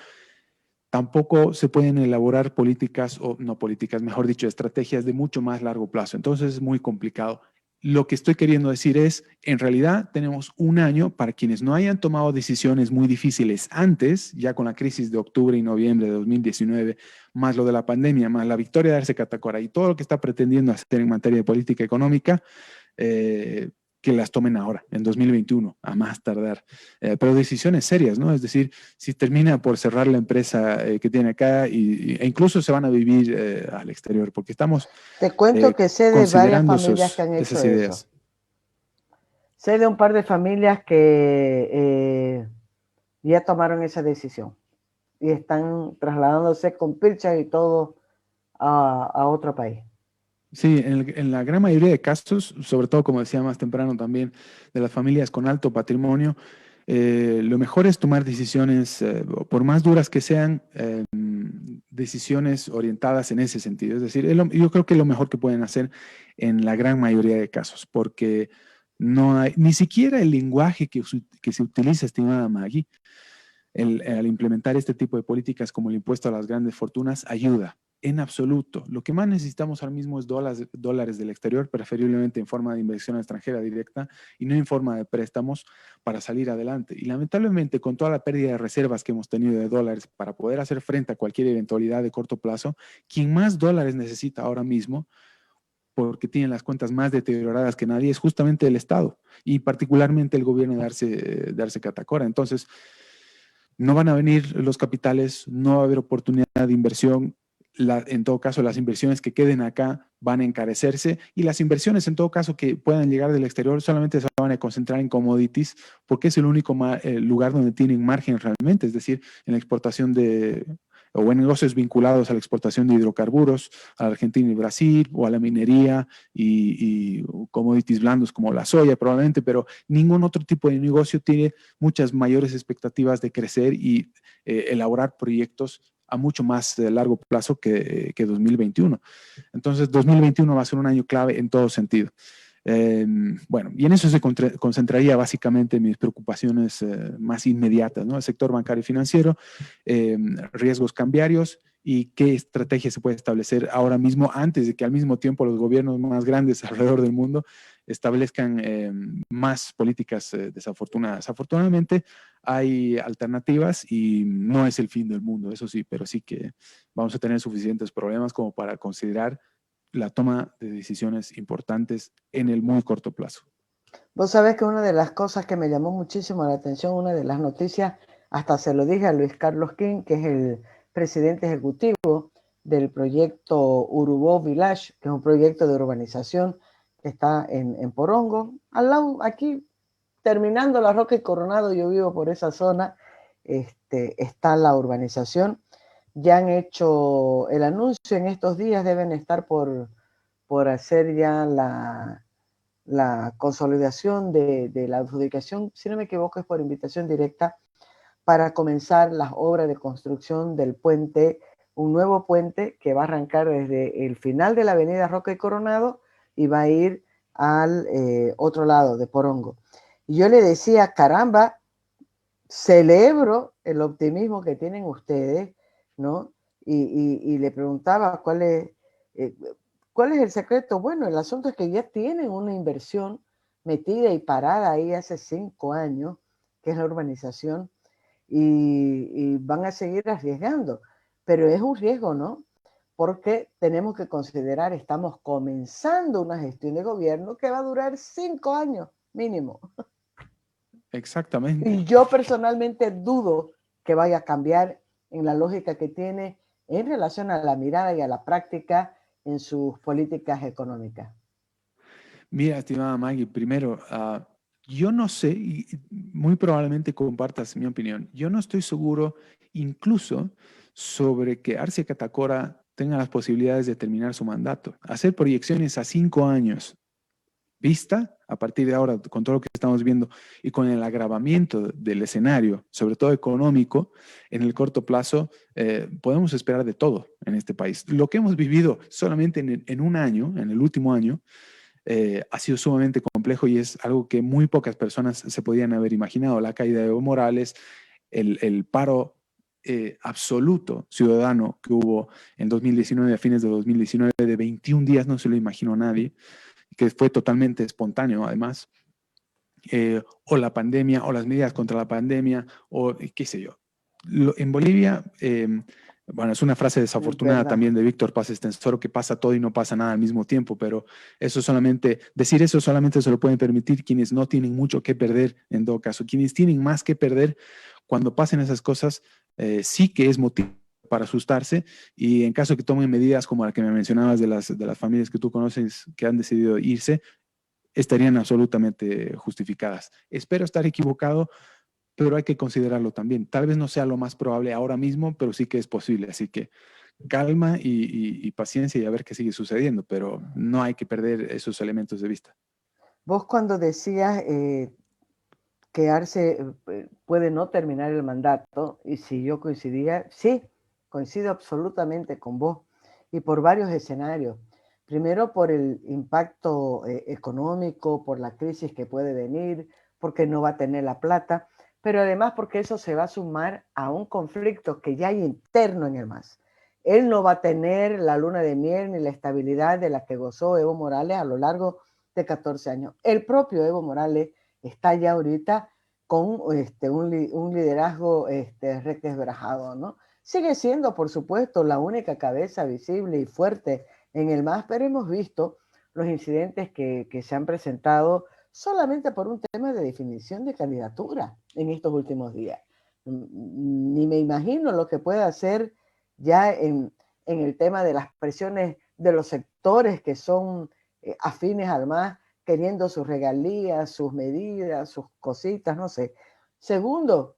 tampoco se pueden elaborar políticas, o no políticas, mejor dicho, estrategias de mucho más largo plazo. Entonces es muy complicado. Lo que estoy queriendo decir es, en realidad tenemos un año para quienes no hayan tomado decisiones muy difíciles antes, ya con la crisis de octubre y noviembre de 2019, más lo de la pandemia, más la victoria de Arce Catacora y todo lo que está pretendiendo hacer en materia de política económica, que las tomen ahora, en 2021, a más tardar. Pero decisiones serias, ¿no? Es decir, si termina por cerrar la empresa que tiene acá e incluso se van a vivir al exterior, porque estamos Te cuento que sé de varias considerando familias que han hecho esas eso. ideas. Sé de un par de familias que ya tomaron esa decisión y están trasladándose con pilchas y todo a otro país. Sí, en la gran mayoría de casos, sobre todo como decía más temprano también, de las familias con alto patrimonio, lo mejor es tomar decisiones, por más duras que sean, decisiones orientadas en ese sentido. Es decir, yo creo que es lo mejor que pueden hacer en la gran mayoría de casos, porque no hay, ni siquiera el lenguaje que se utiliza, estimada Maggie, al implementar este tipo de políticas como el impuesto a las grandes fortunas ayuda. En absoluto. Lo que más necesitamos ahora mismo es dólares del exterior, preferiblemente en forma de inversión extranjera directa y no en forma de préstamos para salir adelante. Y lamentablemente, con toda la pérdida de reservas que hemos tenido de dólares para poder hacer frente a cualquier eventualidad de corto plazo, quien más dólares necesita ahora mismo, porque tienen las cuentas más deterioradas que nadie, es justamente el Estado y particularmente el gobierno de Arce Catacora. Entonces, no van a venir los capitales, no va a haber oportunidad de inversión. En todo caso, las inversiones que queden acá van a encarecerse y las inversiones, en todo caso, que puedan llegar del exterior solamente se van a concentrar en commodities porque es el único lugar donde tienen margen realmente, es decir, en la exportación o en negocios vinculados a la exportación de hidrocarburos a Argentina y Brasil, o a la minería y commodities blandos como la soya probablemente, pero ningún otro tipo de negocio tiene muchas mayores expectativas de crecer y elaborar proyectos a mucho más largo plazo que 2021. Entonces, 2021 va a ser un año clave en todo sentido. Bueno, y en eso se concentraría básicamente mis preocupaciones más inmediatas, ¿no? El sector bancario y financiero, riesgos cambiarios y qué estrategia se puede establecer ahora mismo antes de que al mismo tiempo los gobiernos más grandes alrededor del mundo establezcan más políticas desafortunadas. Afortunadamente hay alternativas y no es el fin del mundo, eso sí, pero sí que vamos a tener suficientes problemas como para considerar la toma de decisiones importantes en el muy corto plazo. Vos sabés que una de las cosas que me llamó muchísimo la atención, una de las noticias, hasta se lo dije a Luis Carlos King, que es el presidente ejecutivo del proyecto Urubó Village, que es un proyecto de urbanización que está en Porongo, al lado, aquí, terminando La Roca y Coronado, yo vivo por esa zona, está la urbanización. Ya han hecho el anuncio en estos días, deben estar por hacer ya la consolidación de la adjudicación, si no me equivoco, es por invitación directa para comenzar las obras de construcción del puente, un nuevo puente que va a arrancar desde el final de la avenida Roca y Coronado y va a ir al otro lado de Porongo. Y yo le decía, caramba, celebro el optimismo que tienen ustedes, ¿no? Y le preguntaba eh, cuál es el secreto. Bueno, el asunto es que ya tienen una inversión metida y parada ahí hace 5 años, que es la urbanización, y van a seguir arriesgando. Pero es un riesgo, ¿no? Porque tenemos que considerar, estamos comenzando una gestión de gobierno que va a durar 5 años mínimo. Exactamente. Y yo personalmente dudo que vaya a cambiar en la lógica que tiene en relación a la mirada y a la práctica en sus políticas económicas. Mira, estimada Maggie, primero, yo no sé, y muy probablemente compartas mi opinión, yo no estoy seguro incluso sobre que Arce Catacora tenga las posibilidades de terminar su mandato. Hacer proyecciones a 5 años vista, a partir de ahora, con todo lo que estamos viendo y con el agravamiento del escenario, sobre todo económico, en el corto plazo, podemos esperar de todo en este país. Lo que hemos vivido solamente en un año, en el último año, ha sido sumamente complejo y es algo que muy pocas personas se podían haber imaginado. La caída de Evo Morales, el paro absoluto ciudadano que hubo en 2019, a fines de 2019, de 21 días, no se lo imaginó nadie, que fue totalmente espontáneo además, o la pandemia, o las medidas contra la pandemia, o qué sé yo. En Bolivia, bueno, es una frase Es desafortunada verdad. también de Víctor Paz Estenssoro, que pasa todo y no pasa nada al mismo tiempo, pero eso solamente, decir eso solamente se lo pueden permitir quienes no tienen mucho que perder, en todo caso. Quienes tienen más que perder, cuando pasen esas cosas, sí que es motivo para asustarse, y en caso que tomen medidas como la que me mencionabas de las familias que tú conoces que han decidido irse, estarían absolutamente justificadas. Espero estar equivocado, pero hay que considerarlo también. Tal vez no sea lo más probable ahora mismo, pero sí que es posible. Así que calma y paciencia y a ver qué sigue sucediendo, pero no hay que perder esos elementos de vista. Vos cuando decías que Arce puede no terminar el mandato, y si yo coincidía, sí, coincido absolutamente con vos, y por varios escenarios. Primero por el impacto económico, por la crisis que puede venir, porque no va a tener la plata, pero además porque eso se va a sumar a un conflicto que ya hay interno en el MAS. Él no va a tener la luna de miel ni la estabilidad de la que gozó Evo Morales a lo largo de 14 años. El propio Evo Morales está ya ahorita con un liderazgo requebrajado, ¿no? Sigue siendo, por supuesto, la única cabeza visible y fuerte en el MAS, pero hemos visto los incidentes que se han presentado solamente por un tema de definición de candidatura en estos últimos días. Ni me imagino lo que pueda hacer ya en el tema de las presiones de los sectores que son afines al MAS, queriendo sus regalías, sus medidas, sus cositas, no sé. Segundo,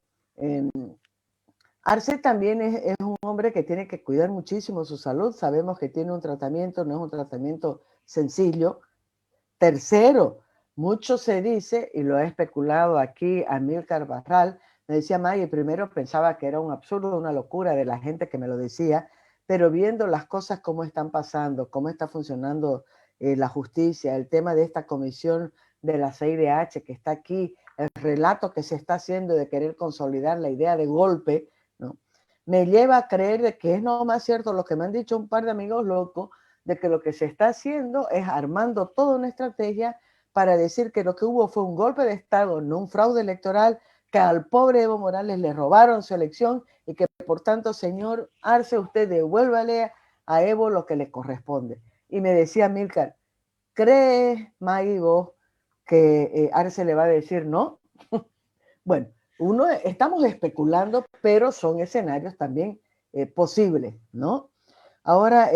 Arce también es un hombre que tiene que cuidar muchísimo su salud. Sabemos que tiene un tratamiento, no es un tratamiento sencillo. Tercero, mucho se dice, y lo ha especulado aquí Amílcar Barral, me decía Maggie, primero pensaba que era un absurdo, una locura de la gente que me lo decía, pero viendo las cosas cómo están pasando, cómo está funcionando la justicia, el tema de esta comisión de la CIDH que está aquí, el relato que se está haciendo de querer consolidar la idea de golpe, ¿no? Me lleva a creer de que es no más cierto lo que me han dicho un par de amigos locos, de que lo que se está haciendo es armando toda una estrategia para decir que lo que hubo fue un golpe de Estado, no un fraude electoral, que al pobre Evo Morales le robaron su elección y que por tanto, señor Arce, usted devuélvale a Evo lo que le corresponde. Y me decía Milcar, ¿crees, Maggie, vos, que Arce le va a decir no? Bueno, estamos especulando, pero son escenarios también posibles, ¿no? Ahora,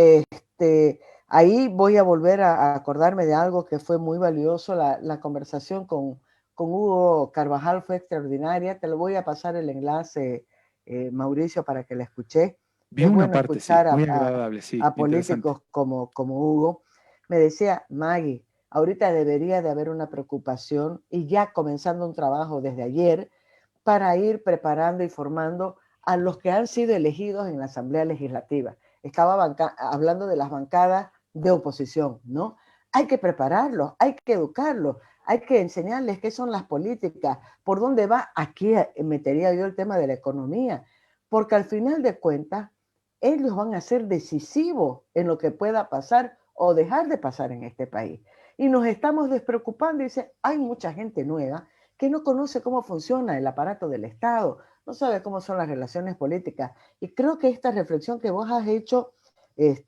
ahí voy a volver a acordarme de algo que fue muy valioso. La conversación con Hugo Carvajal fue extraordinaria. Te lo voy a pasar el enlace, Mauricio, para que la escuché. Vi Es una bueno parte, sí, escuchar muy agradable, sí, a interesante. políticos como Hugo. Me decía, Maggie, ahorita debería de haber una preocupación y ya comenzando un trabajo desde ayer para ir preparando y formando a los que han sido elegidos en la Asamblea Legislativa. Estaba hablando de las bancadas de oposición, ¿no? Hay que prepararlos, hay que educarlos, hay que enseñarles qué son las políticas, por dónde va. Aquí metería yo el tema de la economía, porque al final de cuentas, ellos van a ser decisivos en lo que pueda pasar o dejar de pasar en este país. Y nos estamos despreocupando y dice, hay mucha gente nueva que no conoce cómo funciona el aparato del Estado, no sabe cómo son las relaciones políticas. Y creo que esta reflexión que vos has hecho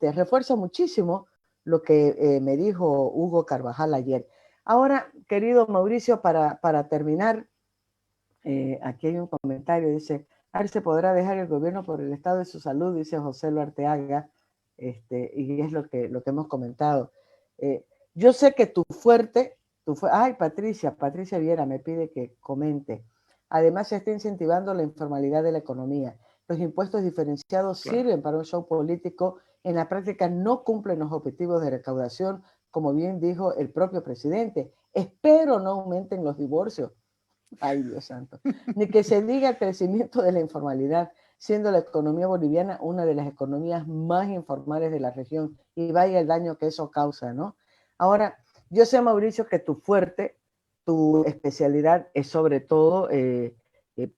refuerza muchísimo lo que me dijo Hugo Carvajal ayer. Ahora, querido Mauricio, para terminar, aquí hay un comentario, dice, a ver, se podrá dejar el gobierno por el estado de su salud, dice José Lo Arteaga, y es lo que hemos comentado. Yo sé que ay, Patricia Viera me pide que comente. Además, se está incentivando la informalidad de la economía. Los impuestos diferenciados sirven para un show político, en la práctica no cumplen los objetivos de recaudación, como bien dijo el propio presidente. Espero no aumenten los divorcios. Ay, Dios santo. Ni que se diga el crecimiento de la informalidad, siendo la economía boliviana una de las economías más informales de la región, y vaya el daño que eso causa, ¿no? Ahora, yo sé, Mauricio, que tu especialidad es sobre todo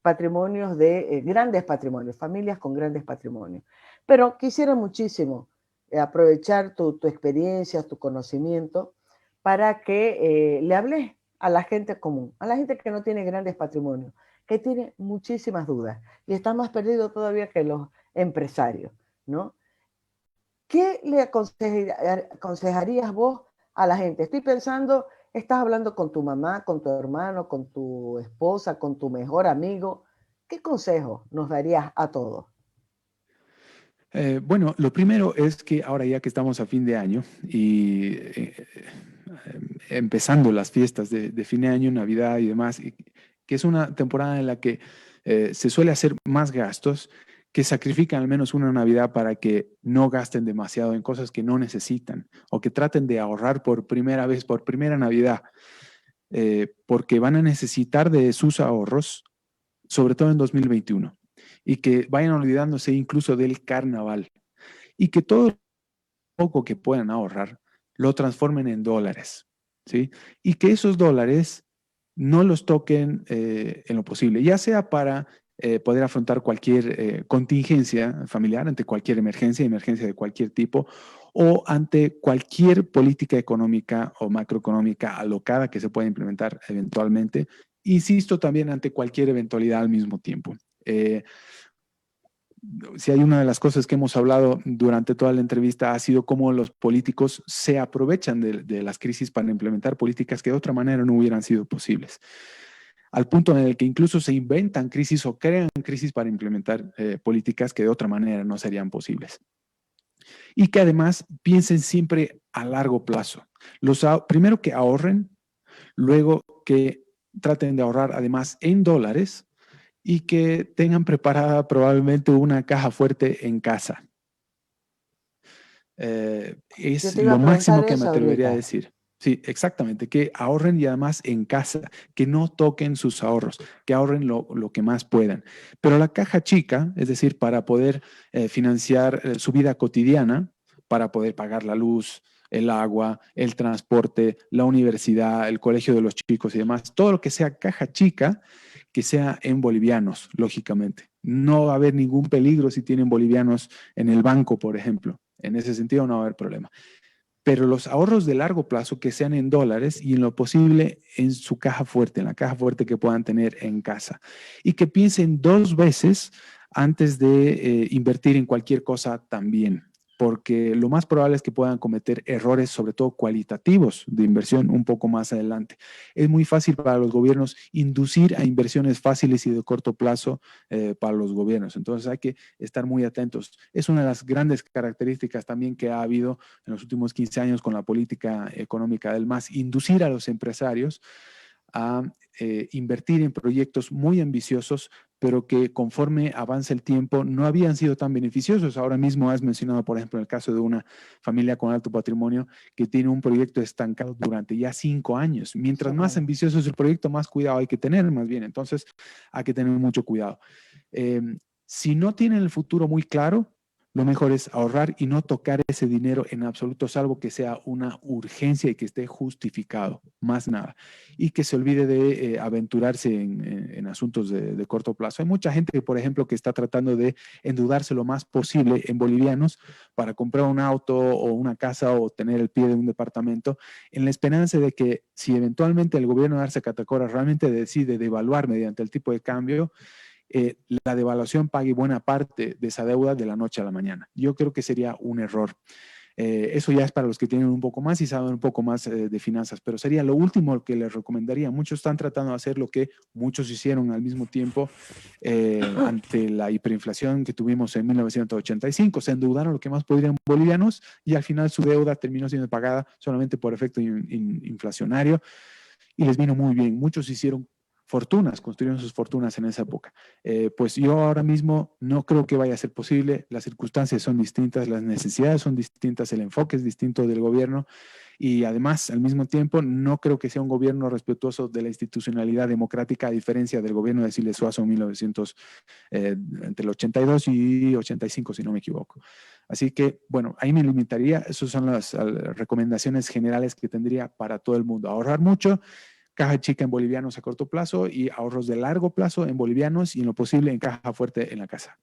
patrimonios grandes patrimonios, familias con grandes patrimonios. Pero quisiera muchísimo aprovechar tu experiencia, tu conocimiento, para que le hables a la gente común, a la gente que no tiene grandes patrimonios, que tiene muchísimas dudas y está más perdido todavía que los empresarios, ¿no? ¿Qué le aconsejarías vos a la gente? Estoy pensando, estás hablando con tu mamá, con tu hermano, con tu esposa, con tu mejor amigo. ¿Qué consejo nos darías a todos? Bueno, lo primero es que ahora ya que estamos a fin de año y empezando las fiestas de fin de año, Navidad y demás, que es una temporada en la que se suele hacer más gastos, que sacrifican al menos una Navidad para que no gasten demasiado en cosas que no necesitan o que traten de ahorrar por primera vez, por primera Navidad, porque van a necesitar de sus ahorros, sobre todo en 2021, y que vayan olvidándose incluso del carnaval y que todo lo poco que puedan ahorrar lo transformen en dólares, ¿sí? Y que esos dólares no los toquen en lo posible, ya sea para poder afrontar cualquier contingencia familiar, ante cualquier emergencia de cualquier tipo, o ante cualquier política económica o macroeconómica alocada que se pueda implementar eventualmente. Insisto, también ante cualquier eventualidad al mismo tiempo. Si hay una de las cosas que hemos hablado durante toda la entrevista ha sido cómo los políticos se aprovechan de las crisis para implementar políticas que de otra manera no hubieran sido posibles. Al punto en el que incluso se inventan crisis o crean crisis para implementar políticas que de otra manera no serían posibles. Y que además piensen siempre a largo plazo. Primero que ahorren, luego que traten de ahorrar además en dólares, y que tengan preparada probablemente una caja fuerte en casa. Yo Es te iba lo a máximo preguntar que me eso atrevería a ahorita. decir. Sí, exactamente, que ahorren y además en casa, que no toquen sus ahorros, que ahorren lo que más puedan. Pero la caja chica, es decir, para poder financiar su vida cotidiana, para poder pagar la luz, el agua, el transporte, la universidad, el colegio de los chicos y demás, todo lo que sea caja chica, que sea en bolivianos, lógicamente. No va a haber ningún peligro si tienen bolivianos en el banco, por ejemplo. En ese sentido no va a haber problema. Pero los ahorros de largo plazo que sean en dólares y en lo posible en su caja fuerte, en la caja fuerte que puedan tener en casa. Y que piensen dos veces antes de invertir en cualquier cosa también, porque lo más probable es que puedan cometer errores, sobre todo cualitativos, de inversión un poco más adelante. Es muy fácil para los gobiernos inducir a inversiones fáciles y de corto plazo para los gobiernos. Entonces hay que estar muy atentos. Es una de las grandes características también que ha habido en los últimos 15 años con la política económica del MAS, inducir a los empresarios a invertir en proyectos muy ambiciosos, pero que conforme avanza el tiempo no habían sido tan beneficiosos. Ahora mismo has mencionado, por ejemplo, el caso de una familia con alto patrimonio que tiene un proyecto estancado durante ya 5 años. Mientras más ambicioso es el proyecto, más cuidado hay que tener, más bien. Entonces, hay que tener mucho cuidado. Si no tienen el futuro muy claro, lo mejor es ahorrar y no tocar ese dinero en absoluto, salvo que sea una urgencia y que esté justificado, más nada. Y que se olvide de aventurarse en asuntos de corto plazo. Hay mucha gente, por ejemplo, que está tratando de endeudarse lo más posible en bolivianos para comprar un auto o una casa o tener el pie de un departamento, en la esperanza de que si eventualmente el gobierno de Arce Catacora realmente decide devaluar mediante el tipo de cambio, la devaluación pague buena parte de esa deuda de la noche a la mañana. Yo creo que sería un error. Eso ya es para los que tienen un poco más y saben un poco más de finanzas, pero sería lo último que les recomendaría. Muchos están tratando de hacer lo que muchos hicieron al mismo tiempo ante la hiperinflación que tuvimos en 1985. Se endeudaron lo que más podrían bolivianos y al final su deuda terminó siendo pagada solamente por efecto inflacionario y les vino muy bien. Muchos hicieron fortunas, construyeron sus fortunas en esa época. Pues yo ahora mismo no creo que vaya a ser posible, las circunstancias son distintas, las necesidades son distintas, el enfoque es distinto del gobierno y además, al mismo tiempo, no creo que sea un gobierno respetuoso de la institucionalidad democrática, a diferencia del gobierno de Siles Suazo en 1900, entre el 82 y 85, si no me equivoco. Así que, bueno, ahí me limitaría. Esas son las recomendaciones generales que tendría para todo el mundo. Ahorrar mucho, caja chica en bolivianos a corto plazo y ahorros de largo plazo en bolivianos y en lo posible en caja fuerte en la casa.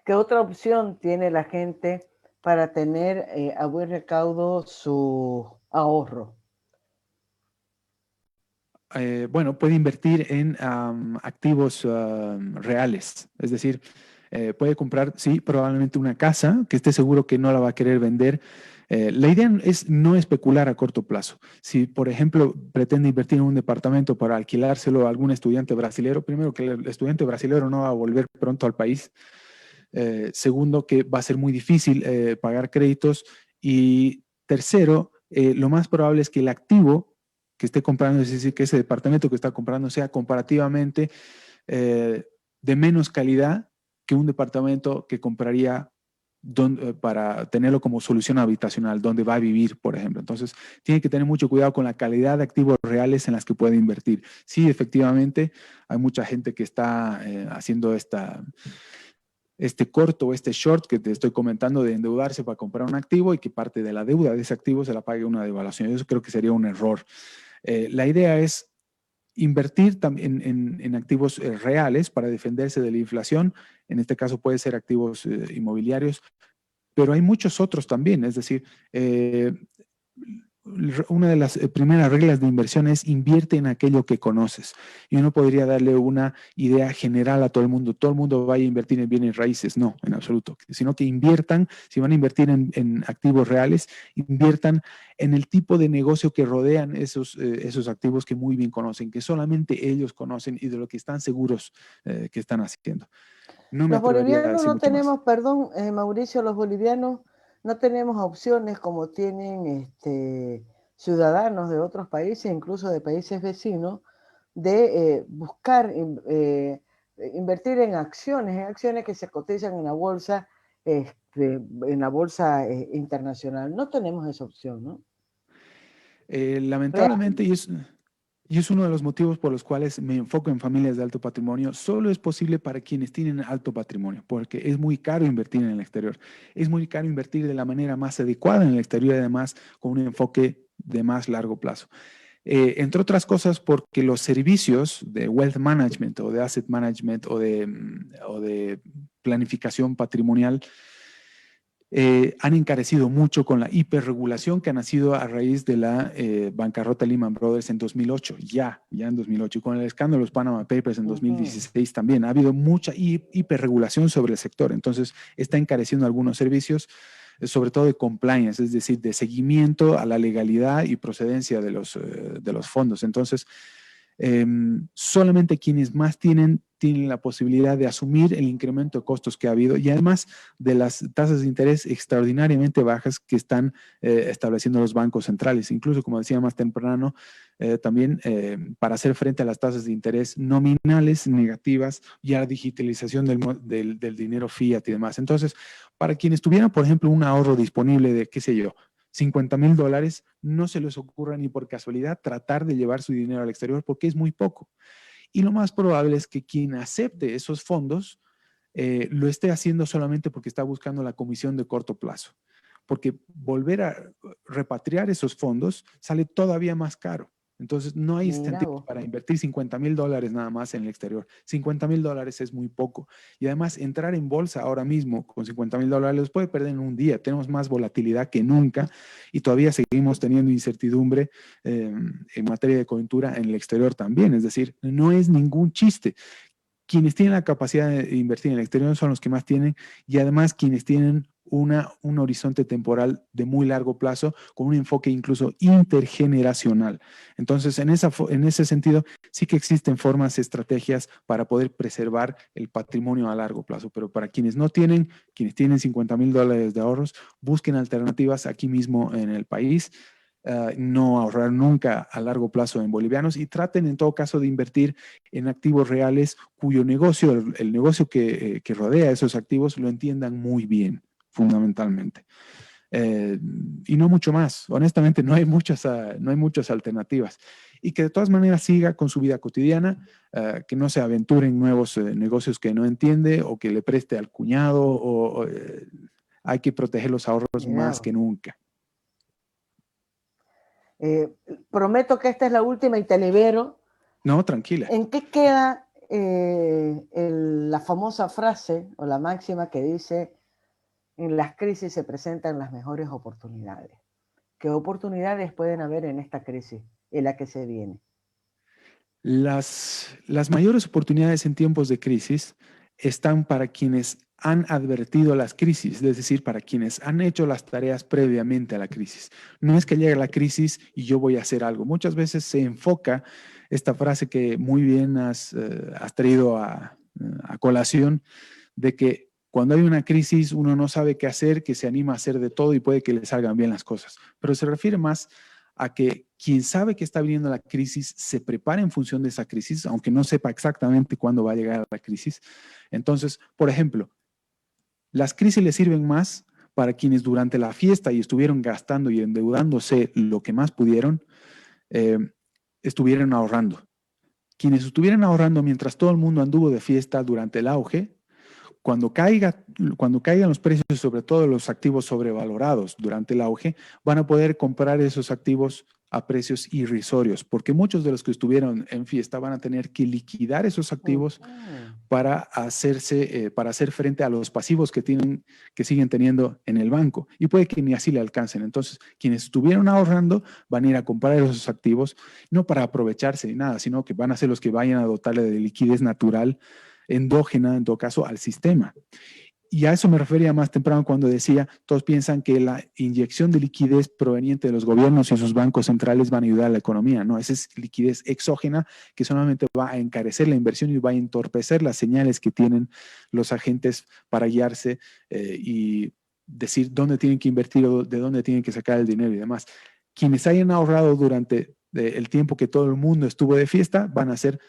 ¿Qué otra opción tiene la gente para tener a buen recaudo su ahorro? Bueno, puede invertir en activos reales, es decir, puede comprar, sí, probablemente una casa que esté seguro que no la va a querer vender. La idea es no especular a corto plazo. Si, por ejemplo, pretende invertir en un departamento para alquilárselo a algún estudiante brasilero, primero que el estudiante brasilero no va a volver pronto al país. Segundo, que va a ser muy difícil pagar créditos. Y tercero, lo más probable es que el activo que esté comprando, es decir, que ese departamento que está comprando sea comparativamente de menos calidad que un departamento que compraría para tenerlo como solución habitacional, donde va a vivir, por ejemplo. Entonces, tiene que tener mucho cuidado con la calidad de activos reales en las que puede invertir. Sí, efectivamente, hay mucha gente que está haciendo este corto o este short que te estoy comentando de endeudarse para comprar un activo y que parte de la deuda de ese activo se la pague una devaluación. Eso creo que sería un error. La idea es invertir también en activos reales para defenderse de la inflación. En este caso puede ser activos inmobiliarios, pero hay muchos otros también. Es decir, una de las primeras reglas de inversión es invierte en aquello que conoces. Y uno podría darle una idea general a todo el mundo. Todo el mundo vaya a invertir en bienes raíces. No, en absoluto. Sino que inviertan, si van a invertir en activos reales, inviertan en el tipo de negocio que rodean esos activos que muy bien conocen, que solamente ellos conocen y de lo que están seguros que están haciendo. No me Los atrevería a bolivianos decir no mucho más. tenemos, perdón, Mauricio, los bolivianos no tenemos opciones como tienen ciudadanos de otros países, incluso de países vecinos, de buscar invertir en acciones que se cotizan en la bolsa internacional. No tenemos esa opción, ¿no? Lamentablemente, y es uno de los motivos por los cuales me enfoco en familias de alto patrimonio, solo es posible para quienes tienen alto patrimonio, porque es muy caro invertir en el exterior. Es muy caro invertir de la manera más adecuada en el exterior y además con un enfoque de más largo plazo. Entre otras cosas porque los servicios de wealth management o de asset management o de planificación patrimonial han encarecido mucho con la hiperregulación que ha nacido a raíz de la bancarrota Lehman Brothers en 2008, ya en 2008, y con el escándalo de los Panama Papers en 2016 también. Ha habido mucha hiperregulación sobre el sector, entonces está encareciendo algunos servicios, sobre todo de compliance, es decir, de seguimiento a la legalidad y procedencia de los fondos. Entonces, solamente quienes más tienen la posibilidad de asumir el incremento de costos que ha habido y además de las tasas de interés extraordinariamente bajas que están estableciendo los bancos centrales. Incluso, como decía más temprano, también para hacer frente a las tasas de interés nominales negativas y a la digitalización del dinero fiat y demás. Entonces, para quienes tuvieran, por ejemplo, un ahorro disponible de, qué sé yo, $50,000, no se les ocurra ni por casualidad tratar de llevar su dinero al exterior porque es muy poco. Y lo más probable es que quien acepte esos fondos lo esté haciendo solamente porque está buscando la comisión de corto plazo. Porque volver a repatriar esos fondos sale todavía más caro. Entonces, no hay Mira sentido vos. para invertir $50,000 nada más en el exterior. $50,000 es muy poco. Y además, entrar en bolsa ahora mismo con $50,000 los puede perder en un día. Tenemos más volatilidad que nunca y todavía seguimos teniendo incertidumbre en materia de coyuntura en el exterior también. Es decir, no es ningún chiste. Quienes tienen la capacidad de invertir en el exterior son los que más tienen y además quienes tienen un horizonte temporal de muy largo plazo con un enfoque incluso intergeneracional. Entonces, en ese sentido, sí que existen formas, estrategias para poder preservar el patrimonio a largo plazo, pero para quienes no tienen, quienes tienen $50,000 de ahorros, busquen alternativas aquí mismo en el país. No ahorrar nunca a largo plazo en bolivianos y traten en todo caso de invertir en activos reales cuyo negocio, el negocio que rodea esos activos, lo entiendan muy bien, fundamentalmente. Y no mucho más. Honestamente, no hay muchas alternativas. Y que de todas maneras siga con su vida cotidiana, que no se aventure en nuevos negocios que no entiende o que le preste al cuñado. Hay que proteger los ahorros Mira más vos. que nunca. Prometo que esta es la última y te libero. No, tranquila. ¿En qué queda la famosa frase o la máxima que dice, en las crisis se presentan las mejores oportunidades? ¿Qué oportunidades pueden haber en esta crisis en la que se viene? Las mayores oportunidades en tiempos de crisis están para quienes han advertido las crisis, es decir, para quienes han hecho las tareas previamente a la crisis. No es que llegue la crisis y yo voy a hacer algo. Muchas veces se enfoca esta frase que muy bien has traído a colación, de que cuando hay una crisis uno no sabe qué hacer, que se anima a hacer de todo y puede que le salgan bien las cosas. Pero se refiere más a que quien sabe que está viniendo la crisis se prepara en función de esa crisis, aunque no sepa exactamente cuándo va a llegar la crisis. Entonces, por ejemplo, las crisis le sirven más para quienes durante la fiesta y estuvieron gastando y endeudándose lo que más pudieron, eh, estuvieron ahorrando. Quienes estuvieran ahorrando mientras todo el mundo anduvo de fiesta durante el auge, cuando caigan los precios, sobre todo los activos sobrevalorados durante el auge, van a poder comprar esos activos a precios irrisorios, porque muchos de los que estuvieron en fiesta van a tener que liquidar esos activos para hacer frente a los pasivos que siguen teniendo en el banco y puede que ni así le alcancen. Entonces, quienes estuvieron ahorrando van a ir a comprar esos activos, no para aprovecharse ni nada, sino que van a ser los que vayan a dotarle de liquidez natural endógena, en todo caso, al sistema. Y a eso me refería más temprano cuando decía, todos piensan que la inyección de liquidez proveniente de los gobiernos y sus bancos centrales van a ayudar a la economía. No, esa es liquidez exógena que solamente va a encarecer la inversión y va a entorpecer las señales que tienen los agentes para guiarse y decir dónde tienen que invertir o de dónde tienen que sacar el dinero y demás. Quienes hayan ahorrado durante el tiempo que todo el mundo estuvo de fiesta van a ser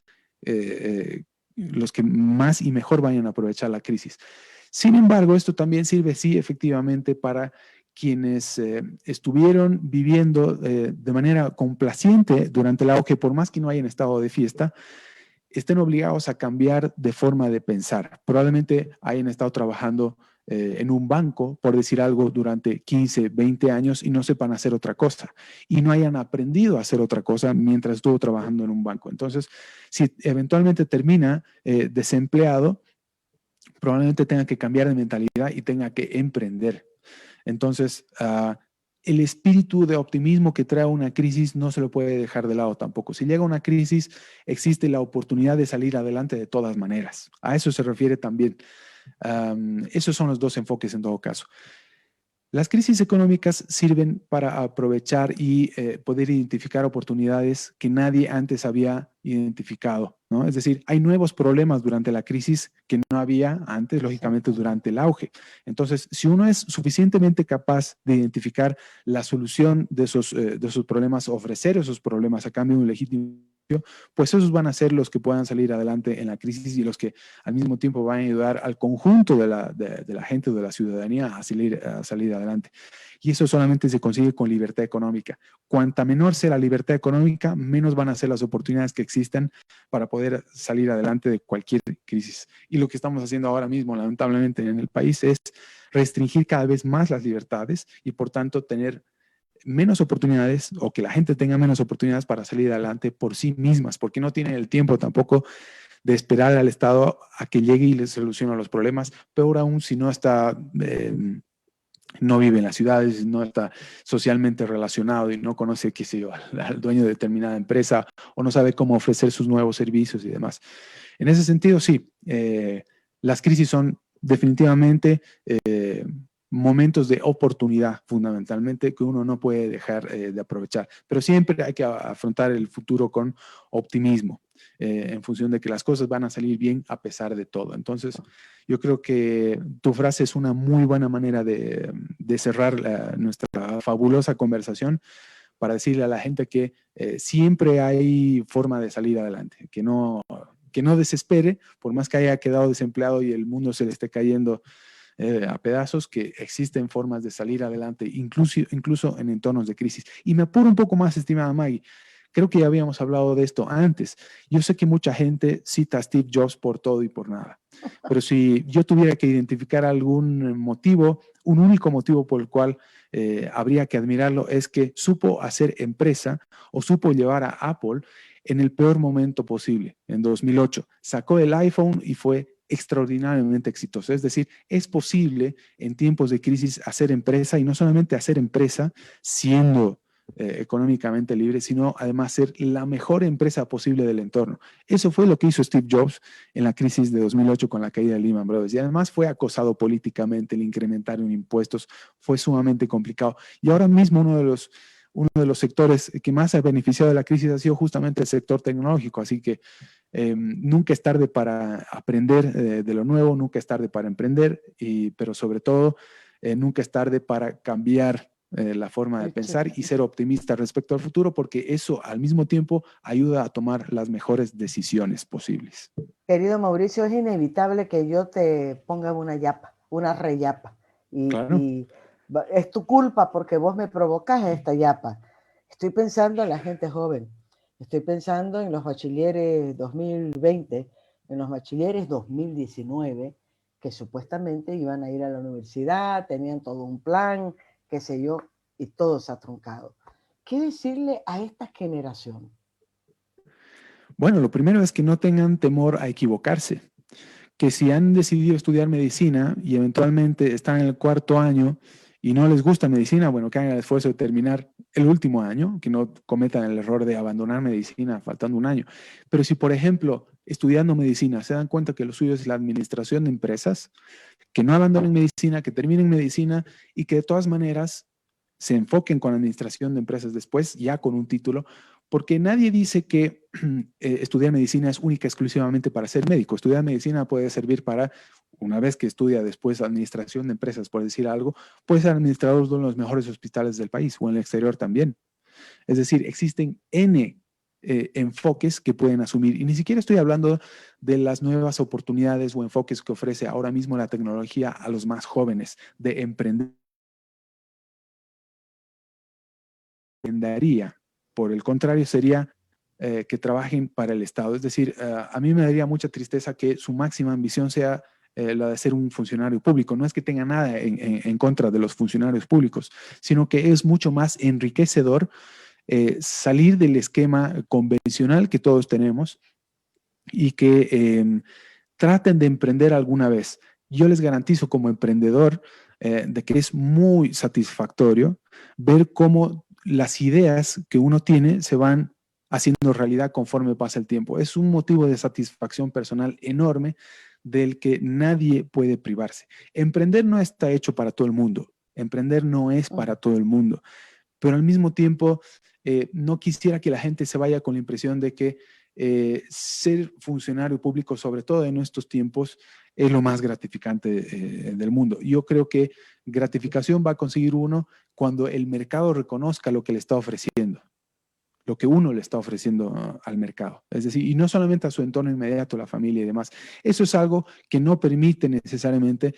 los que más y mejor vayan a aprovechar la crisis. Sin embargo, esto también sirve, sí, efectivamente, para quienes estuvieron viviendo de manera complaciente durante el auge, por más que no hayan estado de fiesta, estén obligados a cambiar de forma de pensar. Probablemente hayan estado trabajando en un banco, por decir algo, durante 15, 20 años y no sepan hacer otra cosa y no hayan aprendido a hacer otra cosa mientras estuvo trabajando en un banco. Entonces, si eventualmente termina desempleado, probablemente tenga que cambiar de mentalidad y tenga que emprender. Entonces, el espíritu de optimismo que trae una crisis no se lo puede dejar de lado tampoco. Si llega una crisis, existe la oportunidad de salir adelante de todas maneras. A eso se refiere también. Esos son los dos enfoques en todo caso. Las crisis económicas sirven para aprovechar y poder identificar oportunidades que nadie antes había identificado, ¿no? Es decir, hay nuevos problemas durante la crisis que no había antes, lógicamente, durante el auge. Entonces, si uno es suficientemente capaz de identificar la solución de esos problemas, ofrecer esos problemas a cambio de un legítimo, pues esos van a ser los que puedan salir adelante en la crisis y los que al mismo tiempo van a ayudar al conjunto de la gente, de la ciudadanía a salir adelante. Y eso solamente se consigue con libertad económica. Cuanta menor sea la libertad económica, menos van a ser las oportunidades que existen para poder salir adelante de cualquier crisis. Y lo que estamos haciendo ahora mismo, lamentablemente, en el país es restringir cada vez más las libertades y, por tanto, tener menos oportunidades o que la gente tenga menos oportunidades para salir adelante por sí mismas, porque no tienen el tiempo tampoco de esperar al Estado a que llegue y les solucione los problemas, peor aún si no está, no vive en las ciudades, no está socialmente relacionado y no conoce, qué sé yo, al dueño de determinada empresa o no sabe cómo ofrecer sus nuevos servicios y demás. En ese sentido, sí, las crisis son definitivamente momentos de oportunidad fundamentalmente que uno no puede dejar de aprovechar, pero siempre hay que afrontar el futuro con optimismo en función de que las cosas van a salir bien a pesar de todo. Entonces, yo creo que tu frase es una muy buena manera de cerrar nuestra fabulosa conversación para decirle a la gente que siempre hay forma de salir adelante, que no desespere, por más que haya quedado desempleado y el mundo se le esté cayendo a pedazos, que existen formas de salir adelante, incluso en entornos de crisis. Y me apuro un poco más, estimada Maggie. Creo que ya habíamos hablado de esto antes. Yo sé que mucha gente cita a Steve Jobs por todo y por nada, pero si yo tuviera que identificar algún motivo, un único motivo por el cual habría que admirarlo, es que supo hacer empresa o supo llevar a Apple en el peor momento posible, en 2008. Sacó el iPhone y fue extraordinariamente exitoso. Es decir, es posible en tiempos de crisis hacer empresa y no solamente hacer empresa siendo económicamente libre, sino además ser la mejor empresa posible del entorno. Eso fue lo que hizo Steve Jobs en la crisis de 2008 con la caída de Lehman Brothers. Y además fue acosado políticamente, el incrementar en impuestos fue sumamente complicado. Y ahora mismo uno de los sectores que más ha beneficiado de la crisis ha sido justamente el sector tecnológico. Así que nunca es tarde para aprender de lo nuevo, nunca es tarde para emprender, pero sobre todo nunca es tarde para cambiar la forma de pensar y ser optimista respecto al futuro, porque eso al mismo tiempo ayuda a tomar las mejores decisiones posibles. Querido Mauricio, es inevitable que yo te ponga una yapa, una reyapa. Claro. Y es tu culpa porque vos me provocás esta yapa. Estoy pensando en la gente joven. Estoy pensando en los bachilleres 2020, en los bachilleres 2019, que supuestamente iban a ir a la universidad, tenían todo un plan, qué sé yo, y todo se ha truncado. ¿Qué decirle a esta generación? Bueno, lo primero es que no tengan temor a equivocarse, que si han decidido estudiar medicina y eventualmente están en el cuarto año y no les gusta medicina, bueno, que hagan el esfuerzo de terminar el último año, que no cometan el error de abandonar medicina faltando un año. Pero si, por ejemplo, estudiando medicina se dan cuenta que lo suyo es la administración de empresas, que no abandonen medicina, que terminen medicina y que de todas maneras se enfoquen con la administración de empresas después, ya con un título, porque nadie dice que estudiar medicina es única exclusivamente para ser médico. Estudiar medicina puede servir para, una vez que estudia después administración de empresas, por decir algo, puede ser administrador de uno de los mejores hospitales del país o en el exterior también. Es decir, existen N enfoques que pueden asumir. Y ni siquiera estoy hablando de las nuevas oportunidades o enfoques que ofrece ahora mismo la tecnología a los más jóvenes de emprender. Por el contrario, sería que trabajen para el Estado. Es decir, a mí me daría mucha tristeza que su máxima ambición sea la de ser un funcionario público. No es que tenga nada en contra de los funcionarios públicos, sino que es mucho más enriquecedor salir del esquema convencional que todos tenemos y que traten de emprender alguna vez. Yo les garantizo como emprendedor de que es muy satisfactorio ver cómo las ideas que uno tiene se van haciendo realidad conforme pasa el tiempo. Es un motivo de satisfacción personal enorme del que nadie puede privarse. Emprender no está hecho para todo el mundo. Emprender no es para todo el mundo, pero al mismo tiempo no quisiera que la gente se vaya con la impresión de que ser funcionario público, sobre todo en estos tiempos, es lo más gratificante del mundo. Yo creo que gratificación va a conseguir uno cuando el mercado reconozca lo que le está ofreciendo, lo que uno le está ofreciendo al mercado. Es decir, y no solamente a su entorno inmediato, la familia y demás. Eso es algo que no permite necesariamente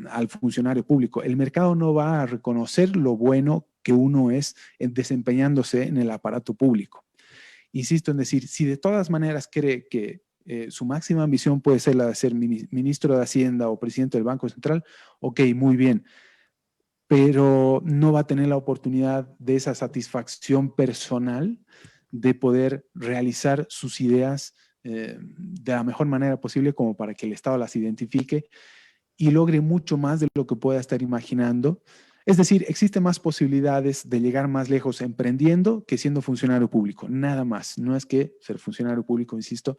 al funcionario público. El mercado no va a reconocer lo bueno que uno es desempeñándose en el aparato público. Insisto en decir, si de todas maneras cree que su máxima ambición puede ser la de ser ministro de Hacienda o presidente del Banco Central, ok, muy bien, pero no va a tener la oportunidad de esa satisfacción personal de poder realizar sus ideas de la mejor manera posible como para que el Estado las identifique y logre mucho más de lo que pueda estar imaginando. Es decir, existen más posibilidades de llegar más lejos emprendiendo que siendo funcionario público, nada más. No es que ser funcionario público, insisto,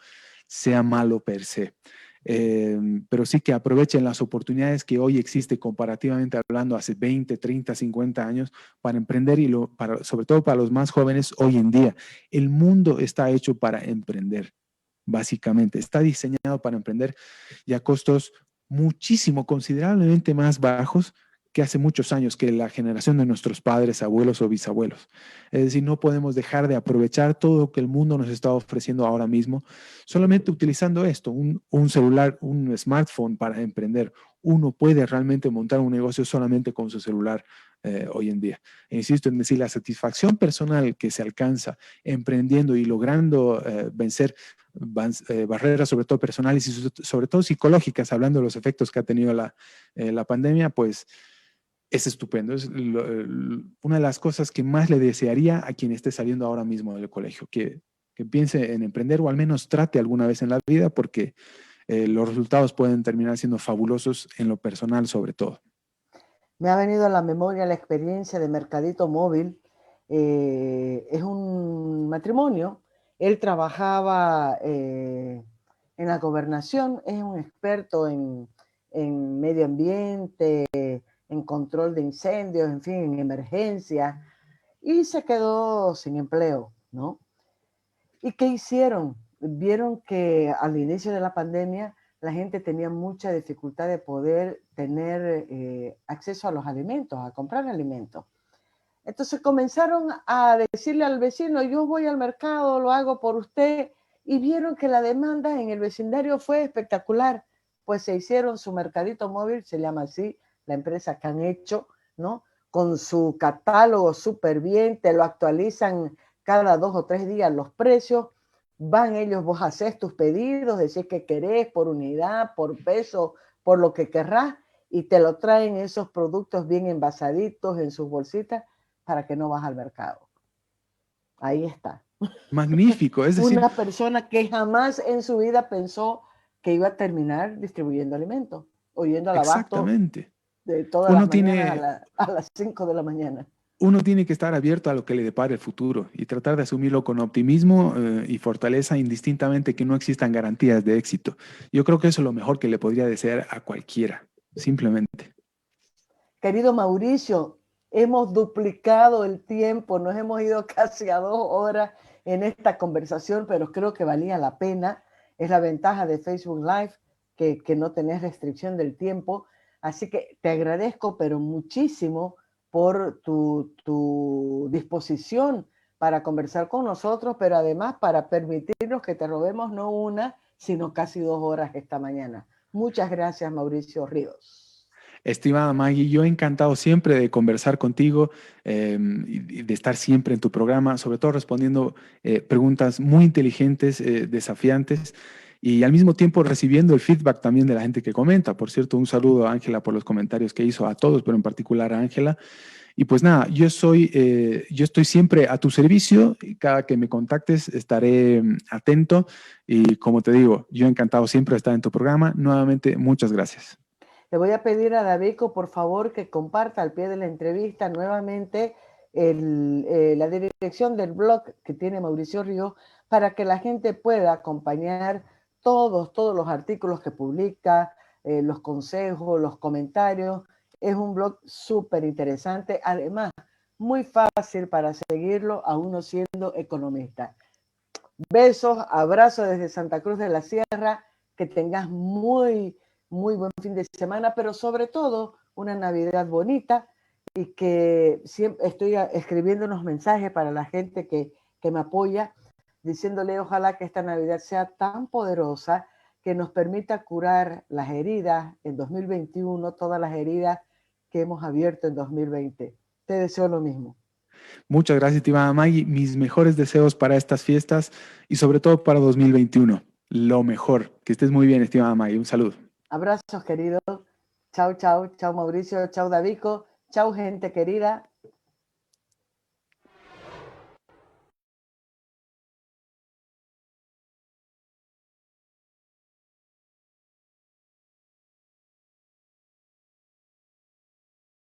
sea malo per se. Pero sí que aprovechen las oportunidades que hoy existe comparativamente hablando hace 20, 30, 50 años para emprender y sobre todo para los más jóvenes hoy en día. El mundo está hecho para emprender, básicamente. Está diseñado para emprender y a costos muchísimo, considerablemente más bajos que hace muchos años, que la generación de nuestros padres, abuelos o bisabuelos. Es decir, no podemos dejar de aprovechar todo lo que el mundo nos está ofreciendo ahora mismo, solamente utilizando esto, un celular, un smartphone para emprender. Uno puede realmente montar un negocio solamente con su celular hoy en día. E insisto en decir, la satisfacción personal que se alcanza emprendiendo y logrando vencer barreras, sobre todo personales y sobre todo psicológicas, hablando de los efectos que ha tenido la pandemia, pues es estupendo. Es una de las cosas que más le desearía a quien esté saliendo ahora mismo del colegio, que piense en emprender o al menos trate alguna vez en la vida, porque los resultados pueden terminar siendo fabulosos en lo personal sobre todo. Me ha venido a la memoria la experiencia de Mercadito Móvil. Es un matrimonio. Él trabajaba en la gobernación, es un experto en medio ambiente, en control de incendios, en fin, en emergencias, y se quedó sin empleo, ¿no? ¿Y qué hicieron? Vieron que al inicio de la pandemia la gente tenía mucha dificultad de poder tener acceso a los alimentos, a comprar alimentos. Entonces comenzaron a decirle al vecino, yo voy al mercado, lo hago por usted, y vieron que la demanda en el vecindario fue espectacular. Pues se hicieron su mercadito móvil, se llama así, la empresa que han hecho, ¿no? Con su catálogo súper bien, te lo actualizan cada 2 o 3 días los precios, van ellos, vos haces tus pedidos, decís que querés por unidad, por peso, por lo que querrás, y te lo traen esos productos bien envasaditos en sus bolsitas para que no vas al mercado. Ahí está. Magnífico, es decir, Una persona que jamás en su vida pensó que iba a terminar distribuyendo alimentos, o yendo al abasto exactamente. de todas las Uno mañanas tiene, a las 5 de la mañana. uno tiene que estar abierto a lo que le depara el futuro y tratar de asumirlo con optimismo y fortaleza, indistintamente que no existan garantías de éxito. Yo creo que eso es lo mejor que le podría desear a cualquiera, simplemente. Querido Mauricio, hemos duplicado el tiempo, nos hemos ido casi a 2 horas en esta conversación, pero creo que valía la pena. Es la ventaja de Facebook Live, que no tenés restricción del tiempo. Así que te agradezco, pero muchísimo por tu disposición para conversar con nosotros, pero además para permitirnos que te robemos no una, sino casi 2 horas esta mañana. Muchas gracias, Mauricio Ríos. Estimada Maggie, yo he encantado siempre de conversar contigo y de estar siempre en tu programa, sobre todo respondiendo preguntas muy inteligentes, desafiantes y al mismo tiempo recibiendo el feedback también de la gente que comenta. Por cierto, un saludo a Ángela por los comentarios que hizo, a todos, pero en particular a Ángela. Y pues nada, yo estoy siempre a tu servicio y cada que me contactes estaré atento y como te digo, yo encantado siempre de estar en tu programa. Nuevamente, muchas gracias. Le voy a pedir a Davico, por favor, que comparta al pie de la entrevista nuevamente la dirección del blog que tiene Mauricio Ríos para que la gente pueda acompañar todos los artículos que publica, los consejos, los comentarios Es un blog súper interesante, además muy fácil para seguirlo a uno siendo economista. Besos, abrazos desde Santa Cruz de la Sierra, que tengas muy buen fin de semana, pero sobre todo una Navidad bonita, y que siempre estoy escribiendo unos mensajes para la gente que me apoya, diciéndole ojalá que esta Navidad sea tan poderosa que nos permita curar las heridas en 2021, todas las heridas que hemos abierto en 2020. Te deseo lo mismo. Muchas gracias, estimada Maggie. Mis mejores deseos para estas fiestas y sobre todo para 2021. Lo mejor. Que estés muy bien, estimada Maggie. Un saludo. Abrazos, querido. Chao, chao, chao, Mauricio, chao, Davico, chao, gente querida.